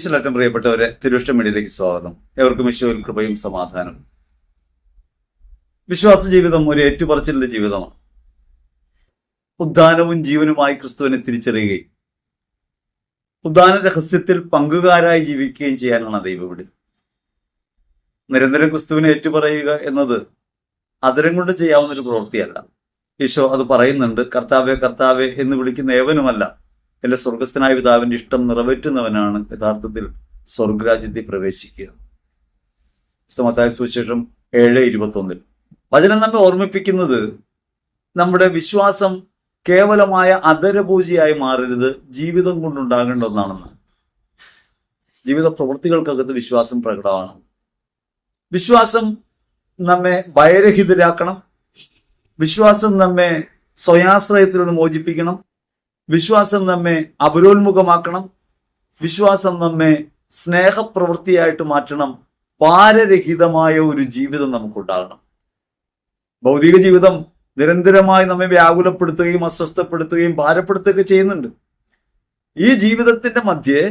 ഈശ്വരറ്റം പ്രിയപ്പെട്ടവരെ, തിരുവിഷ്ട മീഡിയയിലേക്ക് സ്വാഗതം. എവർക്കും ഈശോയിൽ കൃപയും സമാധാനം. വിശ്വാസ ജീവിതം ഒരു ഏറ്റുപറച്ചിലിന്റെ ജീവിതമാണ്. ഉദ്ധാനവും ജീവനുമായി ക്രിസ്തുവിനെ തിരിച്ചറിയുകയും ഉദ്ധാന രഹസ്യത്തിൽ പങ്കുകാരായി ജീവിക്കുകയും ചെയ്യാനാണ് ദൈവവിളി. നിരന്തരം ക്രിസ്തുവിനെ ഏറ്റുപറയുക എന്നത് അതരം കൊണ്ട് ചെയ്യാവുന്ന ഒരു പ്രവൃത്തിയല്ല. ഈശോ അത് പറയുന്നുണ്ട്. കർത്താവേ കർത്താവേ എന്ന് വിളിക്കുന്ന ഏവനുമല്ല എന്റെ സ്വർഗസ്ഥനായ പിതാവിന്റെ ഇഷ്ടം നിറവേറ്റുന്നവനാണ് യഥാർത്ഥത്തിൽ സ്വർഗരാജ്യത്തിൽ പ്രവേശിക്കുക. മത്തായി സുവിശേഷം 7:21. വചനം നമ്മെ ഓർമ്മിപ്പിക്കുന്നത് നമ്മുടെ വിശ്വാസം കേവലമായ അധരപൂജയായി മാറരുത്, ജീവിതം കൊണ്ടുണ്ടാകേണ്ട ഒന്നാണെന്ന്. ജീവിത പ്രവൃത്തികൾക്കകത്ത് വിശ്വാസം പ്രകടമാണ്. വിശ്വാസം നമ്മെ ഭയരഹിതരാക്കണം. വിശ്വാസം നമ്മെ സ്വയാശ്രയത്തിൽ നിന്ന് മോചിപ്പിക്കണം. വിശ്വാസം നമ്മെ അപരോന്മുഖമാക്കണം. വിശ്വാസം നമ്മെ സ്നേഹപ്രവൃത്തിയായിട്ട് മാറ്റണം. ഭാരരഹിതമായ ഒരു ജീവിതം നമുക്കുണ്ടാകണം. ഭൗതിക ജീവിതം നിരന്തരമായി നമ്മെ വ്യാകുലപ്പെടുത്തുകയും അസ്വസ്ഥപ്പെടുത്തുകയും ഭാരപ്പെടുത്തുകയൊക്കെ ചെയ്യുന്നുണ്ട്. ഈ ജീവിതത്തിന്റെ മധ്യേ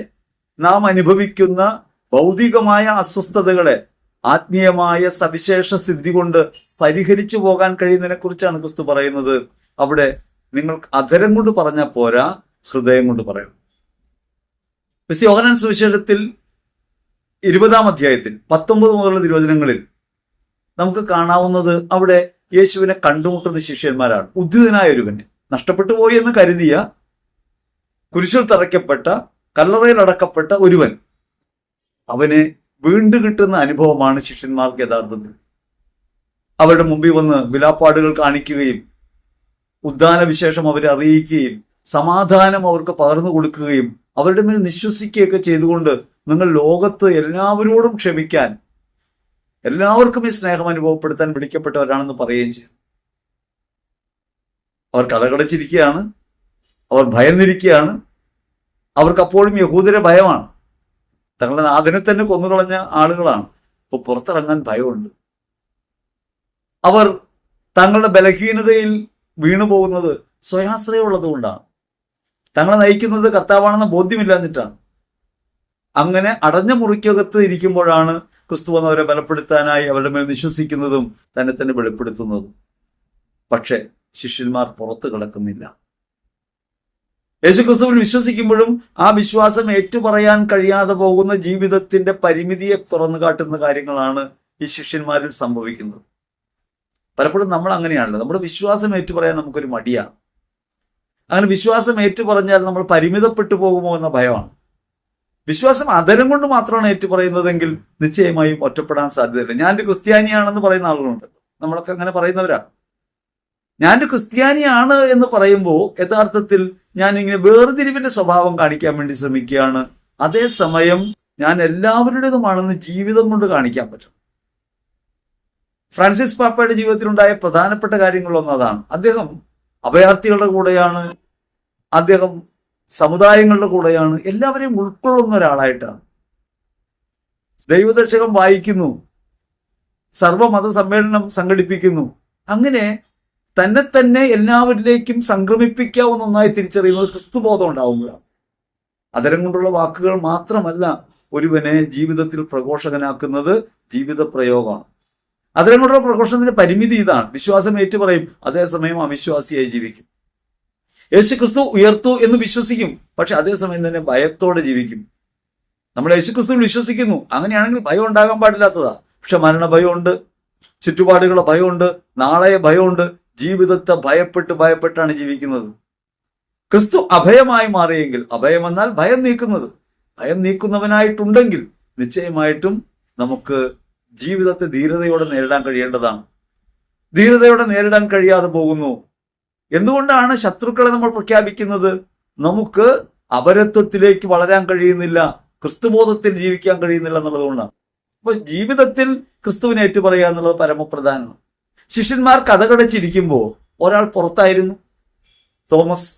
നാം അനുഭവിക്കുന്ന ഭൗതികമായ അസ്വസ്ഥതകളെ ആത്മീയമായ സവിശേഷ സിദ്ധി കൊണ്ട് പരിഹരിച്ചു പോകാൻ കഴിയുന്നതിനെ കുറിച്ചാണ് ക്രിസ്തു പറയുന്നത്. അവിടെ നിങ്ങൾ അധരം കൊണ്ട് പറഞ്ഞാൽ പോരാ, ഹൃദയം കൊണ്ട് പറയണം. യോഹന്നാൻ സുവിശേഷത്തിൽ 20-ാം അധ്യായത്തിൽ 19 മുതലുള്ള തിരുവചനങ്ങളിൽ നമുക്ക് കാണാവുന്നത് അവിടെ യേശുവിനെ കണ്ടുമുട്ടുന്ന ശിഷ്യന്മാരാണ്. ഉദ്ധിതനായ ഒരുവന്, നഷ്ടപ്പെട്ടു പോയി എന്ന് കരുതിയ, കുരിശിൽ തറയ്ക്കപ്പെട്ട, കല്ലറയിൽ അടക്കപ്പെട്ട ഒരുവൻ, അവനെ വീണ്ടു കിട്ടുന്ന അനുഭവമാണ് ശിഷ്യന്മാർക്ക് യഥാർത്ഥത്തിൽ. അവരുടെ മുമ്പിൽ വന്ന് വിലാപ്പാടുകൾ കാണിക്കുകയും ഉദ്ധാന വിശേഷം അവരെ അറിയിക്കുകയും സമാധാനം അവർക്ക് പകർന്നു കൊടുക്കുകയും അവരുടെ മേൽ നിശ്വസിക്കുകയൊക്കെ ചെയ്തുകൊണ്ട് നിങ്ങൾ ലോകത്ത് എല്ലാവരോടും ക്ഷമിക്കാൻ, എല്ലാവർക്കും ഈ സ്നേഹം അനുഭവപ്പെടുത്താൻ വിളിക്കപ്പെട്ടവരാണെന്ന് പറയുകയും ചെയ്തു. അവർ കഥകടച്ചിരിക്കുകയാണ്, അവർ ഭയന്നിരിക്കുകയാണ്. അവർക്ക് അപ്പോഴും യഹൂദരെ ഭയമാണ്. തങ്ങളുടെ നാഥനെ തന്നെ കൊന്നുകളഞ്ഞ ആളുകളാണ്. ഇപ്പൊ പുറത്തിറങ്ങാൻ ഭയമുണ്ട്. അവർ തങ്ങളുടെ ബലഹീനതയിൽ വീണുപോകുന്നത് സ്വയാശ്രയമുള്ളത് കൊണ്ടാണ്. തങ്ങളെ നയിക്കുന്നത് കർത്താവാണെന്ന ബോധ്യമില്ലാഞ്ഞിട്ടാണ്. അങ്ങനെ അടഞ്ഞ മുറിക്കകത്ത് ഇരിക്കുമ്പോഴാണ് ക്രിസ്തു വന്നവരെ ബലപ്പെടുത്താനായി അവരുടെ മേൽ വിശ്വസിക്കുന്നതും തന്നെ തന്നെ വെളിപ്പെടുത്തുന്നതും. പക്ഷെ ശിഷ്യന്മാർ പുറത്തു കിടക്കുന്നില്ല. യേശുക്രിസ്തുവിൽ വിശ്വസിക്കുമ്പോഴും ആ വിശ്വാസം ഏറ്റുപറയാൻ കഴിയാതെ പോകുന്ന ജീവിതത്തിന്റെ പരിമിതിയെ തുറന്നു കാട്ടുന്ന കാര്യങ്ങളാണ് ഈ ശിഷ്യന്മാരിൽ സംഭവിക്കുന്നത്. പലപ്പോഴും നമ്മൾ അങ്ങനെയാണല്ലോ. നമ്മുടെ വിശ്വാസം ഏറ്റുപറയാൻ നമുക്കൊരു മടിയാണ്. അങ്ങനെ വിശ്വാസം ഏറ്റുപറഞ്ഞാൽ നമ്മൾ പരിമിതപ്പെട്ടു പോകുമോ എന്ന ഭയമാണ്. വിശ്വാസം അധരം കൊണ്ട് മാത്രമാണ് ഏറ്റുപറയുന്നതെങ്കിൽ നിശ്ചയമായും ഒറ്റപ്പെടാൻ സാധ്യതയില്ല. ഞാനൊരു ക്രിസ്ത്യാനിയാണെന്ന് പറയുന്ന ആളുകളുണ്ട്. നമ്മളൊക്കെ അങ്ങനെ പറയുന്നവരാണ്. ഞാനൊരു ക്രിസ്ത്യാനിയാണ് എന്ന് പറയുമ്പോൾ യഥാർത്ഥത്തിൽ ഞാൻ ഇങ്ങനെ വേർതിരിവിന്റെ സ്വഭാവം കാണിക്കാൻ വേണ്ടി ശ്രമിക്കുകയാണ്. അതേസമയം ഞാൻ എല്ലാവരുടേതുമാണെന്ന് ജീവിതം കൊണ്ട് കാണിക്കാൻ പറ്റും. ഫ്രാൻസിസ് പാപ്പയുടെ ജീവിതത്തിലുണ്ടായ പ്രധാനപ്പെട്ട കാര്യങ്ങളൊന്നും അതാണ്. അദ്ദേഹം അഭയാർത്ഥികളുടെ കൂടെയാണ്, അദ്ദേഹം സമുദായങ്ങളുടെ കൂടെയാണ്, എല്ലാവരെയും ഉൾക്കൊള്ളുന്ന ഒരാളായിട്ടാണ്. ദൈവദശകം വായിക്കുന്നു, സർവമത സമ്മേളനം സംഘടിപ്പിക്കുന്നു. അങ്ങനെ തന്നെ തന്നെ എല്ലാവരിലേക്കും സംക്രമിപ്പിക്കാവുന്ന ഒന്നായി തിരിച്ചറിയുന്നത് ക്രിസ്തുബോധം ഉണ്ടാവുകയാണ്. അതരം കൊണ്ടുള്ള വാക്കുകൾ മാത്രമല്ല ഒരുവനെ ജീവിതത്തിൽ പ്രഘോഷകനാക്കുന്നത്, ജീവിത പ്രയോഗമാണ്. അതരം കൊണ്ടുള്ള പ്രഘോഷണത്തിന്റെ പരിമിതി ഇതാണ്. വിശ്വാസം ഏറ്റുപറയും, അതേസമയം അവിശ്വാസിയായി ജീവിക്കും. യേശുക്രിസ്തു ഉയർത്തു എന്ന് വിശ്വസിക്കും, പക്ഷെ അതേസമയം തന്നെ ഭയത്തോടെ ജീവിക്കും. നമ്മൾ യേശുക്രിസ്തുവിൽ വിശ്വസിക്കുന്നു, അങ്ങനെയാണെങ്കിൽ ഭയം ഉണ്ടാകാൻ പാടില്ലാത്തതാ. പക്ഷെ മരണഭയമുണ്ട്, ചുറ്റുപാടുകളുടെ ഭയമുണ്ട്, നാളെ ഭയമുണ്ട്. ജീവിതത്തെ ഭയപ്പെട്ടാണ് ജീവിക്കുന്നത്. ക്രിസ്തു അഭയമായി മാറിയെങ്കിൽ, അഭയം എന്നാൽ ഭയം നീക്കുന്നത്, ഭയം നീക്കുന്നവനായിട്ടുണ്ടെങ്കിൽ നിശ്ചയമായിട്ടും നമുക്ക് ജീവിതത്തെ ധീരതയോടെ നേരിടാൻ കഴിയേണ്ടതാണ്. ധീരതയോടെ നേരിടാൻ കഴിയാതെ പോകുന്നു. എന്തുകൊണ്ടാണ് ശത്രുക്കളെ നമ്മൾ പ്രഖ്യാപിക്കുന്നത്? നമുക്ക് അപരത്വത്തിലേക്ക് വളരാൻ കഴിയുന്നില്ല, ക്രിസ്തുബോധത്തിൽ ജീവിക്കാൻ കഴിയുന്നില്ല എന്നുള്ളത് കൊണ്ടാണ്. അപ്പൊ ജീവിതത്തിൽ ക്രിസ്തുവിനെ ഏറ്റുപറയുക എന്നുള്ളത് പരമപ്രധാനമാണ്. ശിഷ്യന്മാർ കഥകടച്ചിരിക്കുമ്പോൾ ഒരാൾ പുറത്തായിരുന്നു, തോമസ്.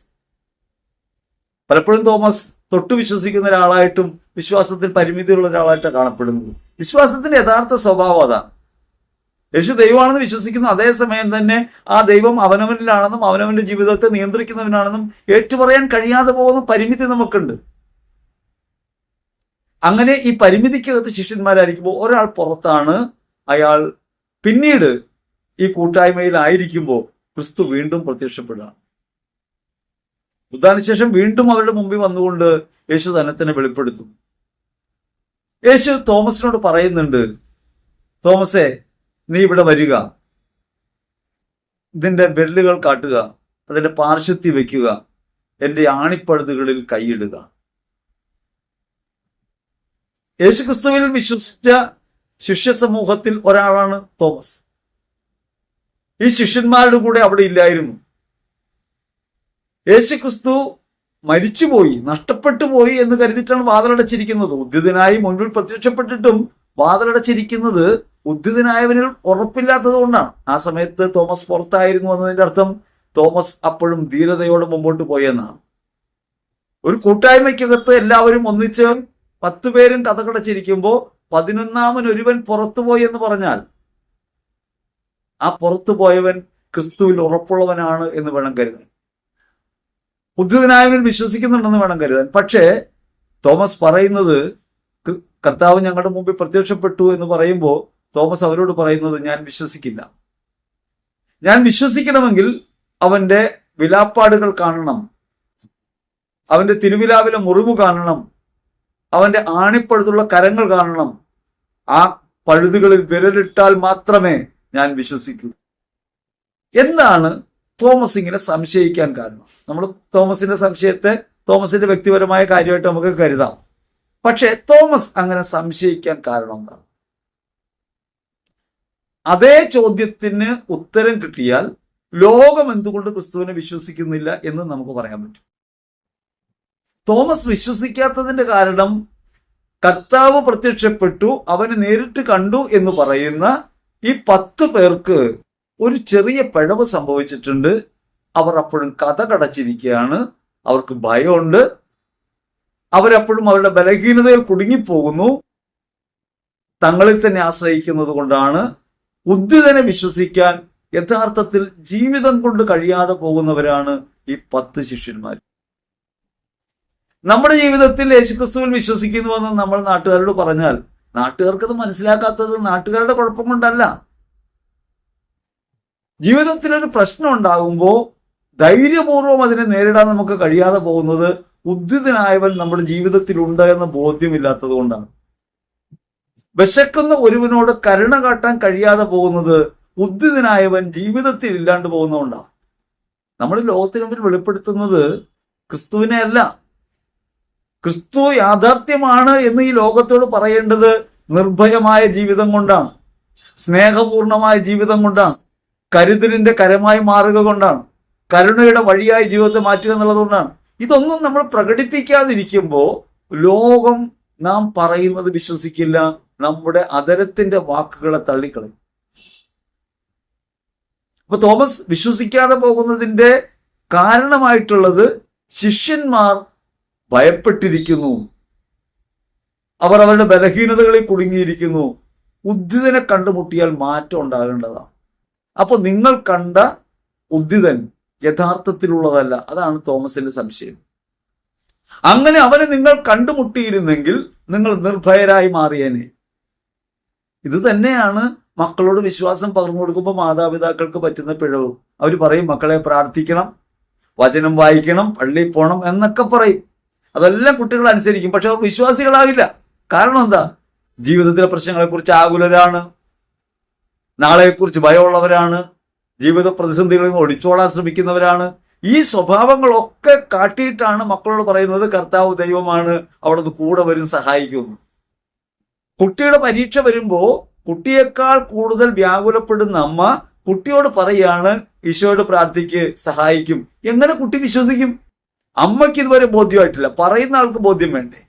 പലപ്പോഴും തോമസ് തൊട്ടു വിശ്വസിക്കുന്ന ഒരാളായിട്ടും വിശ്വാസത്തിൽ പരിമിതിയുള്ള ഒരാളായിട്ടാണ് കാണപ്പെടുന്നത്. വിശ്വാസത്തിന്റെ യഥാർത്ഥ സ്വഭാവം അതാണ്. യേശു ദൈവമാണെന്ന് വിശ്വസിക്കുന്നു, അതേസമയം തന്നെ ആ ദൈവം അവനവനിലാണെന്നും അവനവന്റെ ജീവിതത്തെ നിയന്ത്രിക്കുന്നവനാണെന്നും ഏറ്റുപറയാൻ കഴിയാതെ പോകുന്ന പരിമിതി നമുക്കുണ്ട്. അങ്ങനെ ഈ പരിമിതിക്കകത്ത് ശിഷ്യന്മാരായിരിക്കുമ്പോൾ ഒരാൾ പുറത്താണ്. അയാൾ പിന്നീട് ഈ കൂട്ടായ്മയിലായിരിക്കുമ്പോൾ ക്രിസ്തു വീണ്ടും പ്രത്യക്ഷപ്പെടുകയാണ്. ഉദ്ധാനശേഷം വീണ്ടും അവരുടെ മുമ്പിൽ വന്നുകൊണ്ട് യേശു തന്നെ വെളിപ്പെടുത്തും. യേശു തോമസിനോട് പറയുന്നുണ്ട്, തോമസേ, നീ ഇവിടെ വരിക, ഇതിന്റെ വിരലുകൾ കാട്ടുക, അതിന്റെ പാർശ്വത്തി വയ്ക്കുക, എന്റെ ആണിപ്പഴുതുകളിൽ കൈയിടുക. യേശുക്രിസ്തുവിൽ വിശ്വസിച്ച ശിഷ്യ സമൂഹത്തിൽ ഒരാളാണ് തോമസ്. ഈ ശിഷ്യന്മാരുടെ കൂടെ അവിടെ ഇല്ലായിരുന്നു. യേശുക്രിസ്തു മരിച്ചുപോയി, നഷ്ടപ്പെട്ടു പോയി എന്ന് കരുതിയിട്ടാണ് വാതിലടച്ചിരിക്കുന്നത്. ഉദ്ധിതനായി മുൻപിൽ പ്രത്യക്ഷപ്പെട്ടിട്ടും വാതിലടച്ചിരിക്കുന്നത് ഉദ്ധിതനായവനിൽ ഉറപ്പില്ലാത്തത് കൊണ്ടാണ്. ആ സമയത്ത് തോമസ് പുറത്തായിരുന്നു എന്നതിന്റെ അർത്ഥം തോമസ് അപ്പോഴും ധീരതയോടെ മുമ്പോട്ട് പോയെന്നാണ്. ഒരു കൂട്ടായ്മയ്ക്കകത്ത് എല്ലാവരും ഒന്നിച്ച് 10 പേരും കഥകടച്ചിരിക്കുമ്പോൾ 11ാമൻ ഒരുവൻ പുറത്തുപോയി എന്ന് പറഞ്ഞാൽ ആ പുറത്തു പോയവൻ ക്രിസ്തുവിൽ ഉറപ്പുള്ളവനാണ് എന്ന് വേണം കരുതാൻ. ഉദ്ധിതനായവൻ വിശ്വസിക്കുന്നുണ്ടെന്ന് വേണം കരുതാൻ. പക്ഷേ തോമസ് പറയുന്നത്, കർത്താവ് ഞങ്ങളുടെ മുമ്പിൽ പ്രത്യക്ഷപ്പെട്ടു എന്ന് പറയുമ്പോൾ തോമസ് അവരോട് പറയുന്നത്, ഞാൻ വിശ്വസിക്കില്ല. ഞാൻ വിശ്വസിക്കണമെങ്കിൽ അവന്റെ വിലാപ്പാടുകൾ കാണണം, അവന്റെ തിരുവിലാവിലെ മുറിവ് കാണണം, അവന്റെ ആണിപ്പഴുതുള്ള കരങ്ങൾ കാണണം. ആ പഴുതുകളിൽ വിരലിട്ടാൽ മാത്രമേ ഞാൻ വിശ്വസിക്കൂ. എന്താണ് തോമസ് ഇങ്ങനെ സംശയിക്കാൻ കാരണം? നമ്മൾ തോമസിന്റെ സംശയത്തെ തോമസിന്റെ വ്യക്തിപരമായ കാര്യമായിട്ട് നമുക്ക് കരുതാം. പക്ഷെ തോമസ് അങ്ങനെ സംശയിക്കാൻ കാരണം എന്താണ്? അതേ ചോദ്യത്തിന് ഉത്തരം കിട്ടിയാൽ ലോകം എന്തുകൊണ്ട് ക്രിസ്തുവിനെ വിശ്വസിക്കുന്നില്ല എന്ന് നമുക്ക് പറയാൻ പറ്റും. തോമസ് വിശ്വസിക്കാത്തതിന്റെ കാരണം കർത്താവ് പ്രത്യക്ഷപ്പെട്ടു, അവന് നേരിട്ട് കണ്ടു എന്ന് പറയുന്ന ഈ 10 പേർക്ക് ഒരു ചെറിയ പിഴവ് സംഭവിച്ചിട്ടുണ്ട്. അവർ അപ്പോഴും കഥ കടച്ചിരിക്കുകയാണ്, അവർക്ക് ഭയമുണ്ട്, അവരപ്പോഴും അവരുടെ ബലഹീനതയിൽ കുടുങ്ങിപ്പോകുന്നു. തങ്ങളിൽ തന്നെ ആശ്രയിക്കുന്നത് കൊണ്ടാണ് ഉദ്ധിതനെ വിശ്വസിക്കാൻ യഥാർത്ഥത്തിൽ ജീവിതം കൊണ്ട് കഴിയാതെ പോകുന്നവരാണ് ഈ 10 ശിഷ്യന്മാർ. നമ്മുടെ ജീവിതത്തിൽ യേശുക്രിസ്തുവിൽ വിശ്വസിക്കുന്നുവെന്ന് നമ്മൾ നാട്ടുകാരോട് പറഞ്ഞാൽ നാട്ടുകാർക്കത് മനസ്സിലാക്കാത്തത് നാട്ടുകാരുടെ കുഴപ്പം കൊണ്ടല്ല. ജീവിതത്തിലൊരു പ്രശ്നം ഉണ്ടാകുമ്പോൾ ധൈര്യപൂർവ്വം അതിനെ നേരിടാൻ നമുക്ക് കഴിയാതെ പോകുന്നത് ഉദ്ധിതനായവൻ നമ്മുടെ ജീവിതത്തിലുണ്ട് എന്ന ബോധ്യമില്ലാത്തത് കൊണ്ടാണ്. വിശക്കുന്ന ഒരുവനോട് കരുണ കാട്ടാൻ കഴിയാതെ പോകുന്നത് ഉദ്ധിതനായവൻ ജീവിതത്തിൽ ഇല്ലാണ്ട് പോകുന്നതുകൊണ്ടാണ്. നമ്മൾ ലോകത്തിന് മുമ്പിൽ വെളിപ്പെടുത്തുന്നത് ക്രിസ്തുവിനെ അല്ല, ക്രിസ്തു യാഥാർത്ഥ്യമാണ് എന്ന് ഈ ലോകത്തോട് പറയേണ്ടത് നിർഭയമായ ജീവിതം കൊണ്ടാണ്, സ്നേഹപൂർണമായ ജീവിതം കൊണ്ടാണ്, കരുതലിന്റെ കരമായി മാറുക കൊണ്ടാണ്, കരുണയുടെ വഴിയായി ജീവിതത്തെ മാറ്റുക എന്നുള്ളതുകൊണ്ടാണ്. ഇതൊന്നും നമ്മൾ പ്രകടിപ്പിക്കാതിരിക്കുമ്പോൾ ലോകം നാം പറയുന്നത് വിശ്വസിക്കില്ല, നമ്മുടെ അധരത്തിന്റെ വാക്കുകളെ തള്ളിക്കളയും. അപ്പൊ തോമസ് വിശ്വസിക്കാതെ പോകുന്നതിന്റെ കാരണമായിട്ടുള്ളത് ശിഷ്യന്മാർ ഭയപ്പെട്ടിരിക്കുന്നു, അവർ അവരുടെ ബലഹീനതകളിൽ കുടുങ്ങിയിരിക്കുന്നു. ഉദ്ധിതനെ കണ്ടുമുട്ടിയാൽ മാറ്റം ഉണ്ടാകേണ്ടതാണ്. അപ്പൊ നിങ്ങൾ കണ്ട ഉദ്ധിതൻ യഥാർത്ഥത്തിലുള്ളതല്ല, അതാണ് തോമസിന്റെ സംശയം. അങ്ങനെ അവനെ നിങ്ങൾ കണ്ടുമുട്ടിയിരുന്നെങ്കിൽ നിങ്ങൾ നിർഭയരായി മാറിയേനെ. ഇത് തന്നെയാണ് മക്കളോട് വിശ്വാസം പകർന്നു കൊടുക്കുമ്പോൾ മാതാപിതാക്കൾക്ക് പറ്റുന്ന പിഴവ്. അവർ പറയും, മക്കളെ പ്രാർത്ഥിക്കണം, വചനം വായിക്കണം, പള്ളിയിൽ പോകണം എന്നൊക്കെ പറയും. അതെല്ലാം കുട്ടികൾ അനുസരിക്കും, പക്ഷെ അവർ വിശ്വാസികളാകില്ല. കാരണം എന്താ? ജീവിതത്തിലെ പ്രശ്നങ്ങളെക്കുറിച്ച് ആകുലരാണ്, നാളെക്കുറിച്ച് ഭയമുള്ളവരാണ്, ജീവിത പ്രതിസന്ധികളിൽ നിന്ന് ഒളിച്ചോടാൻ ശ്രമിക്കുന്നവരാണ്. ഈ സ്വഭാവങ്ങളൊക്കെ കാട്ടിയിട്ടാണ് മക്കളോട് പറയുന്നത് കർത്താവ് ദൈവമാണ്, അവിടുന്ന് കൂടെ വരും, സഹായിക്കുന്നു. കുട്ടിയുടെ പരീക്ഷ വരുമ്പോൾ കുട്ടിയേക്കാൾ കൂടുതൽ വ്യാകുലപ്പെടുന്ന അമ്മ കുട്ടിയോട് പറയാണ്, ഈശോയോട് പ്രാർത്ഥിക്ക്, സഹായിക്കും. എങ്ങനെ കുട്ടി വിശ്വസിക്കും? അമ്മയ്ക്ക് ഇതുവരെ ബോധ്യമായിട്ടില്ല, പറയുന്ന ആൾക്ക് ബോധ്യം വേണ്ടേ?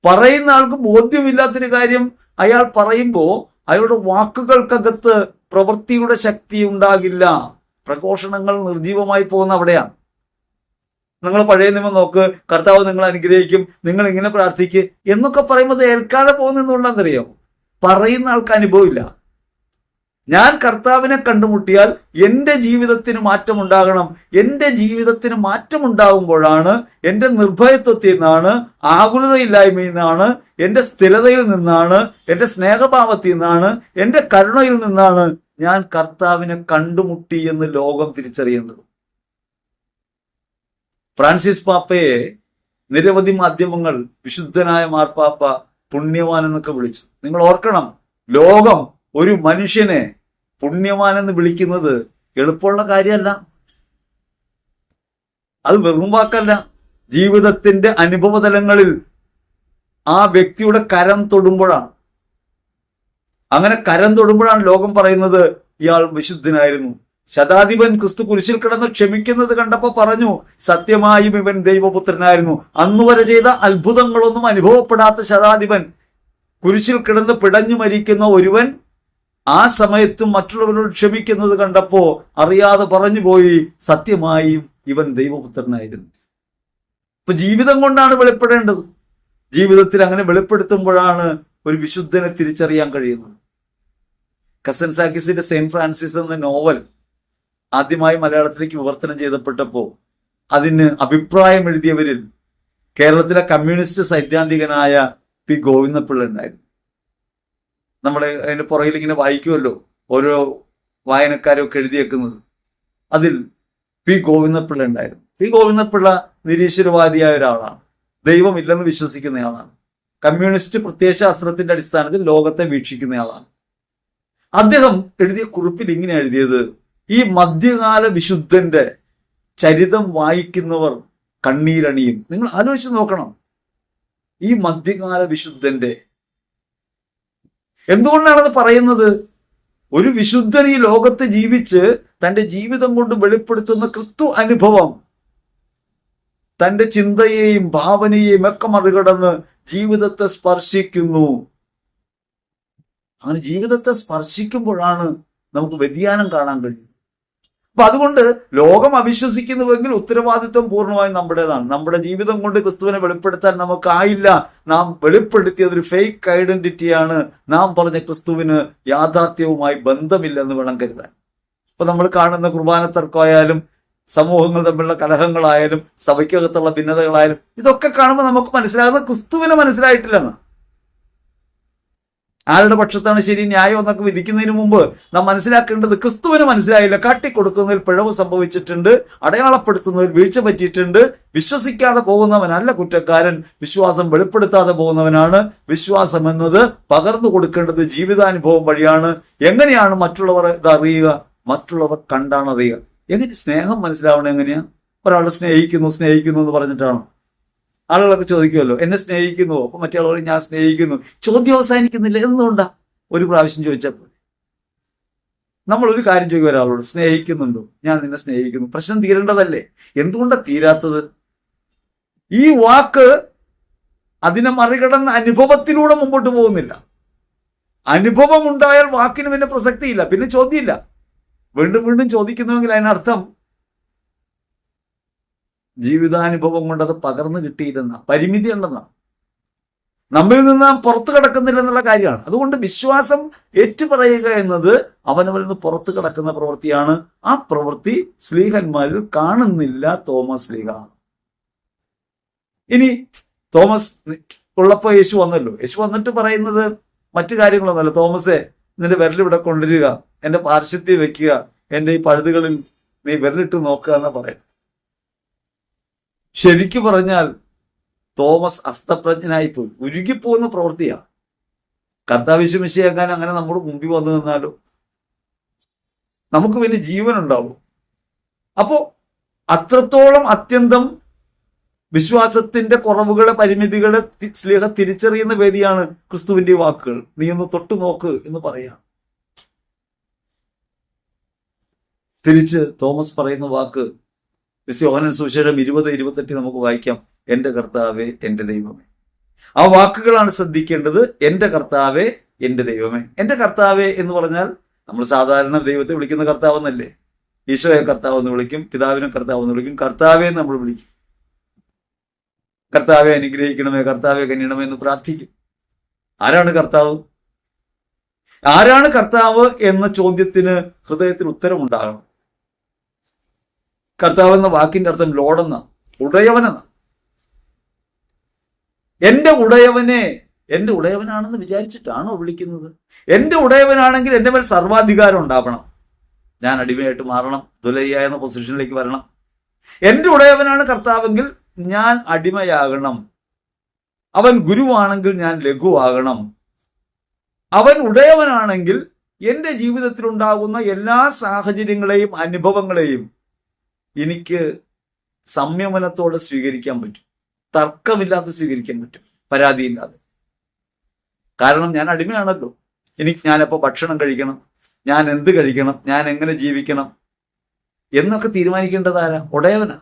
പറയുന്ന ആൾക്ക് ബോധ്യമില്ലാത്തൊരു കാര്യം അയാൾ പറയുമ്പോൾ അയാളുടെ വാക്കുകൾക്കകത്ത് പ്രവൃത്തിയുടെ ശക്തി ഉണ്ടാകില്ല. പ്രഘോഷണങ്ങൾ നിർജീവമായി പോകുന്ന അവിടെയാണ്. നിങ്ങൾ പഴയ നിയമം നോക്ക്, കർത്താവ് നിങ്ങൾ അനുഗ്രഹിക്കും, നിങ്ങൾ ഇങ്ങനെ പ്രാർത്ഥിക്ക് എന്നൊക്കെ പറയുമ്പോൾ ഏൽക്കാതെ പോകുന്നതുകൊണ്ടാണെന്നറിയോ? പറയുന്ന ആൾക്ക് അനുഭവമില്ല. ഞാൻ കർത്താവിനെ കണ്ടുമുട്ടിയാൽ എൻ്റെ ജീവിതത്തിന് മാറ്റമുണ്ടാകണം. എൻ്റെ ജീവിതത്തിന് മാറ്റമുണ്ടാകുമ്പോഴാണ് എൻ്റെ നിർഭയത്വത്തിൽ നിന്നാണ്, ആകുലതയില്ലായ്മയിൽ നിന്നാണ്, എൻ്റെ സ്ഥിരതയിൽ നിന്നാണ്, എൻ്റെ സ്നേഹഭാവത്തിൽ നിന്നാണ്, എൻ്റെ കരുണയിൽ നിന്നാണ് ഞാൻ കർത്താവിനെ കണ്ടുമുട്ടി എന്ന് ലോകം തിരിച്ചറിയേണ്ടത്. ഫ്രാൻസിസ് പാപ്പയെ നിരവധി മാധ്യമങ്ങൾ വിശുദ്ധനായ മാർപ്പാപ്പ, പുണ്യവാൻ എന്നൊക്കെ വിളിച്ചു. നിങ്ങൾ ഓർക്കണം, ലോകം ഒരു മനുഷ്യനെ പുണ്യവാൻ എന്ന് വിളിക്കുന്നത് എളുപ്പമുള്ള കാര്യമല്ല. അത് വെറും വാക്കല്ല. ജീവിതത്തിന്റെ അനുഭവതലങ്ങളിൽ ആ വ്യക്തിയുടെ കരം തൊടുമ്പോഴാണ്, അങ്ങനെ കരം തൊടുമ്പോഴാണ് ലോകം പറയുന്നത് ഇയാൾ വിശുദ്ധനായിരുന്നു. ശതാധിപൻ ക്രിസ്തു കുരിശിൽ കിടന്ന് ക്ഷമിക്കുന്നത് കണ്ടപ്പോ പറഞ്ഞു, സത്യമായും ഇവൻ ദൈവപുത്രനായിരുന്നു. അന്നുവരെ ചെയ്ത അത്ഭുതങ്ങളൊന്നും അനുഭവപ്പെടാത്ത ശതാധിപൻ, കുരിശിൽ കിടന്ന് പിടഞ്ഞു മരിക്കുന്ന ഒരുവൻ ആ സമയത്തും മറ്റുള്ളവരോട് ക്ഷമിക്കുന്നത് കണ്ടപ്പോ അറിയാതെ പറഞ്ഞുപോയി, സത്യമായും ഇവൻ ദൈവപുത്രനായിരുന്നു. ഇപ്പൊ ജീവിതം കൊണ്ടാണ് വെളിപ്പെടേണ്ടത്. ജീവിതത്തിൽ അങ്ങനെ വെളിപ്പെടുത്തുമ്പോഴാണ് ഒരു വിശുദ്ധനെ തിരിച്ചറിയാൻ കഴിയുന്നത്. കസൻസാക്കിസിന്റെ സെയിന്റ് ഫ്രാൻസിസ് എന്ന നോവൽ ആദ്യമായി മലയാളത്തിലേക്ക് വിവർത്തനം ചെയ്തപ്പെട്ടപ്പോ അതിന് അഭിപ്രായം എഴുതിയവരിൽ കേരളത്തിലെ കമ്മ്യൂണിസ്റ്റ് സൈദ്ധാന്തികനായ പി ഗോവിന്ദപിള്ള ഉണ്ടായിരുന്നു. നമ്മൾ അതിന്റെ പുറകിൽ ഇങ്ങനെ വായിക്കുമല്ലോ ഓരോ വായനക്കാരൊക്കെ എഴുതിയേക്കുന്നത്. അതിൽ പി ഗോവിന്ദപിള്ള ഉണ്ടായിരുന്നു. പി ഗോവിന്ദപിള്ള നിരീശ്വരവാദിയായ ഒരാളാണ്, ദൈവമില്ലെന്ന് വിശ്വസിക്കുന്നയാളാണ്, കമ്മ്യൂണിസ്റ്റ് പ്രത്യയശാസ്ത്രത്തിന്റെ അടിസ്ഥാനത്തിൽ ലോകത്തെ വീക്ഷിക്കുന്നയാളാണ്. അദ്ദേഹം എഴുതിയ കുറിപ്പിൽ ഇങ്ങനെ എഴുതിയത്, ഈ മധ്യകാല വിശുദ്ധന്റെ ചരിതം വായിക്കുന്നവർ കണ്ണീരണിയും. നിങ്ങൾ ആലോചിച്ച് നോക്കണം, ഈ മധ്യകാല വിശുദ്ധന്റെ, എന്തുകൊണ്ടാണത് പറയുന്നത്? ഒരു വിശുദ്ധൻ ഈ ലോകത്ത് ജീവിച്ച് തന്റെ ജീവിതം കൊണ്ട് വെളിപ്പെടുത്തുന്ന ക്രിസ്തു അനുഭവം തന്റെ ചിന്തയെയും ഭാവനയെയും ഒക്കെ മറികടന്ന് ജീവിതത്തെ സ്പർശിക്കുന്നു. അങ്ങനെ ജീവിതത്തെ സ്പർശിക്കുമ്പോഴാണ് നമുക്ക് വ്യതിയാനം കാണാൻ കഴിയുന്നത്. അപ്പൊ അതുകൊണ്ട് ലോകം അവിശ്വസിക്കുന്നുവെങ്കിൽ ഉത്തരവാദിത്വം പൂർണ്ണമായും നമ്മുടേതാണ്. നമ്മുടെ ജീവിതം കൊണ്ട് ക്രിസ്തുവിനെ വെളിപ്പെടുത്താൻ നമുക്കായില്ല. നാം വെളിപ്പെടുത്തിയത് ഒരു ഫേക്ക് ഐഡന്റിറ്റിയാണ്. നാം പറഞ്ഞ ക്രിസ്തുവിന് യാഥാർത്ഥ്യവുമായി ബന്ധമില്ലെന്ന് വേണം കരുതാൻ. ഇപ്പൊ നമ്മൾ കാണുന്ന കുർബാന തർക്കമായാലും സമൂഹങ്ങൾ തമ്മിലുള്ള കലഹങ്ങളായാലും സഭയ്ക്കകത്തുള്ള ഭിന്നതകളായാലും ഇതൊക്കെ കാണുമ്പോൾ നമുക്ക് മനസ്സിലാകുന്നത് ക്രിസ്തുവിനെ മനസ്സിലായിട്ടില്ലെന്ന്. ആരുടെ പക്ഷത്താണ് ശരി, ന്യായം എന്നൊക്കെ വിധിക്കുന്നതിന് മുമ്പ് നാം മനസ്സിലാക്കേണ്ടത് ക്രിസ്തുവിന് മനസ്സിലായില്ല. കാട്ടിക്കൊടുക്കുന്നതിൽ പിഴവ് സംഭവിച്ചിട്ടുണ്ട്, അടയാളപ്പെടുത്തുന്നതിൽ വീഴ്ച പറ്റിയിട്ടുണ്ട്. വിശ്വസിക്കാതെ പോകുന്നവനല്ല കുറ്റക്കാരൻ, വിശ്വാസം വെളിപ്പെടുത്താതെ പോകുന്നവനാണ്. വിശ്വാസം എന്നത് പകർന്നു കൊടുക്കേണ്ടത് ജീവിതാനുഭവം വഴിയാണ്. എങ്ങനെയാണ് മറ്റുള്ളവർ ഇത് അറിയുക? മറ്റുള്ളവർ കണ്ടാണ് അറിയുക. എങ്ങനെ സ്നേഹം മനസ്സിലാവണം? എങ്ങനെയാ? ഒരാളെ സ്നേഹിക്കുന്നു എന്ന് പറഞ്ഞിട്ടാണോ? ആളുകളൊക്കെ ചോദിക്കുമല്ലോ, എന്നെ സ്നേഹിക്കുന്നുവോ? അപ്പൊ മറ്റേ ആളുകൾ ഞാൻ സ്നേഹിക്കുന്നു. ചോദ്യം അവസാനിക്കുന്നില്ല. എന്തുകൊണ്ടാ? ഒരു പ്രാവശ്യം ചോദിച്ചപ്പോൾ നമ്മൾ ഒരു കാര്യം ചോദിക്കും ഒരാളോട്, സ്നേഹിക്കുന്നുണ്ടോ? ഞാൻ നിന്നെ സ്നേഹിക്കുന്നു. പ്രശ്നം തീരേണ്ടതല്ലേ? എന്തുകൊണ്ടാ തീരാത്തത്? ഈ വാക്ക് അതിനെ മറികടന്ന അനുഭവത്തിലൂടെ മുമ്പോട്ട് പോകുന്നില്ല. അനുഭവം ഉണ്ടായാൽ വാക്കിന് പിന്നെ പ്രസക്തിയില്ല, പിന്നെ ചോദ്യമില്ല. വീണ്ടും വീണ്ടും ചോദിക്കുന്നുവെങ്കിൽ അതിനർത്ഥം ജീവിതാനുഭവം കൊണ്ട് അത് പകർന്നു കിട്ടിയില്ലെന്ന, പരിമിതി ഉണ്ടെന്ന, നമ്മിൽ നിന്ന് നാം പുറത്തു കിടക്കുന്നില്ലെന്നുള്ള കാര്യമാണ്. അതുകൊണ്ട് വിശ്വാസം ഏറ്റുപറയുക എന്നത് അവനവരിൽ നിന്ന് പുറത്തു കിടക്കുന്ന പ്രവൃത്തിയാണ്. ആ പ്രവൃത്തി ശ്ലീഹന്മാരിൽ കാണുന്നില്ല തോമസ് ശ്ലീഹ. ഇനി തോമസ് ഉള്ളപ്പോ യേശു വന്നല്ലോ. യേശു വന്നിട്ട് പറയുന്നത് മറ്റു കാര്യങ്ങളൊന്നുമല്ല. തോമസേ, നിന്റെ വിരലിവിടെ കൊണ്ടുവരിക, എന്റെ പാർശ്വത്തിൽ വെക്കുക, എന്റെ ഈ പഴുതുകളിൽ നീ വിരലിട്ട് നോക്കുക എന്ന് പറയും. ശരിക്കു പറഞ്ഞാൽ തോമസ് അസ്തപ്രജ്ഞനായിപ്പോയി, ഉരുകിപ്പോകുന്ന പ്രവൃത്തിയാണ്. കർത്താവിശ്വമിശിയാക്കാൻ അങ്ങനെ നമ്മുടെ മുമ്പിൽ വന്നു നിന്നാലോ നമുക്ക് വലിയ ജീവൻ ഉണ്ടാവും. അപ്പോ അത്രത്തോളം അത്യന്തം വിശ്വാസത്തിന്റെ കുറവുകളെ, പരിമിതികളെ സ്ലീഹ തിരിച്ചറിയുന്ന വേദിയാണ് ക്രിസ്തുവിന്റെ വാക്കുകൾ. നീ ഒന്ന് തൊട്ടു നോക്ക് എന്ന് പറയാം. തിരിച്ച് തോമസ് പറയുന്ന വാക്ക് യോഹന്നാൻ സുവിശേഷം 20:28 നമുക്ക് വായിക്കാം. എന്റെ കർത്താവേ, എന്റെ ദൈവമേ. ആ വാക്കുകളാണ് ശ്രദ്ധിക്കേണ്ടത്. എന്റെ കർത്താവേ, എന്റെ ദൈവമേ. എന്റെ കർത്താവേ എന്ന് പറഞ്ഞാൽ നമ്മൾ സാധാരണ ദൈവത്തെ വിളിക്കുന്ന കർത്താവ് എന്നല്ലേ? ഈശോയെ കർത്താവ് എന്ന് വിളിക്കും, പിതാവിനെ കർത്താവ് എന്ന് വിളിക്കും, കർത്താവെ നമ്മൾ വിളിക്കും. കർത്താവെ അനുഗ്രഹിക്കണമേ, കർത്താവെ കനിയണമേ എന്ന് പ്രാർത്ഥിക്കും. ആരാണ് കർത്താവ്? ആരാണ് കർത്താവ് എന്ന ചോദ്യത്തിന് ഹൃദയത്തിൽ ഉത്തരമുണ്ടാകണം. കർത്താവ് എന്ന വാക്കിന്റെ അർത്ഥം ലോഡെന്ന, ഉടയവനെന്ന. എന്റെ ഉടയവനെ എന്റെ ഉടയവനാണെന്ന് വിചാരിച്ചിട്ടാണോ വിളിക്കുന്നത്? എന്റെ ഉടയവനാണെങ്കിൽ എന്റെ മേൽ സർവാധികാരം ഉണ്ടാവണം. ഞാൻ അടിമയായിട്ട് മാറണം, ദുലയ്യ എന്ന പൊസിഷനിലേക്ക് വരണം. എന്റെ ഉടയവനാണ് കർത്താവെങ്കിൽ ഞാൻ അടിമയാകണം. അവൻ ഗുരുവാണെങ്കിൽ ഞാൻ ലഘുവാകണം. അവൻ ഉടയവനാണെങ്കിൽ എന്റെ ജീവിതത്തിൽ ഉണ്ടാകുന്ന എല്ലാ സാഹചര്യങ്ങളെയും അനുഭവങ്ങളെയും എനിക്ക് സംയമനത്തോടെ സ്വീകരിക്കാൻ പറ്റും, തർക്കമില്ലാതെ സ്വീകരിക്കാൻ പറ്റും, പരാതിയില്ലാതെ. കാരണം ഞാൻ അടിമയാണല്ലോ. ഞാനെപ്പോൾ ഭക്ഷണം കഴിക്കണം, ഞാൻ എന്ത് കഴിക്കണം, ഞാൻ എങ്ങനെ ജീവിക്കണം എന്നൊക്കെ തീരുമാനിക്കേണ്ടത് ആരാ? ഉടയവനാ.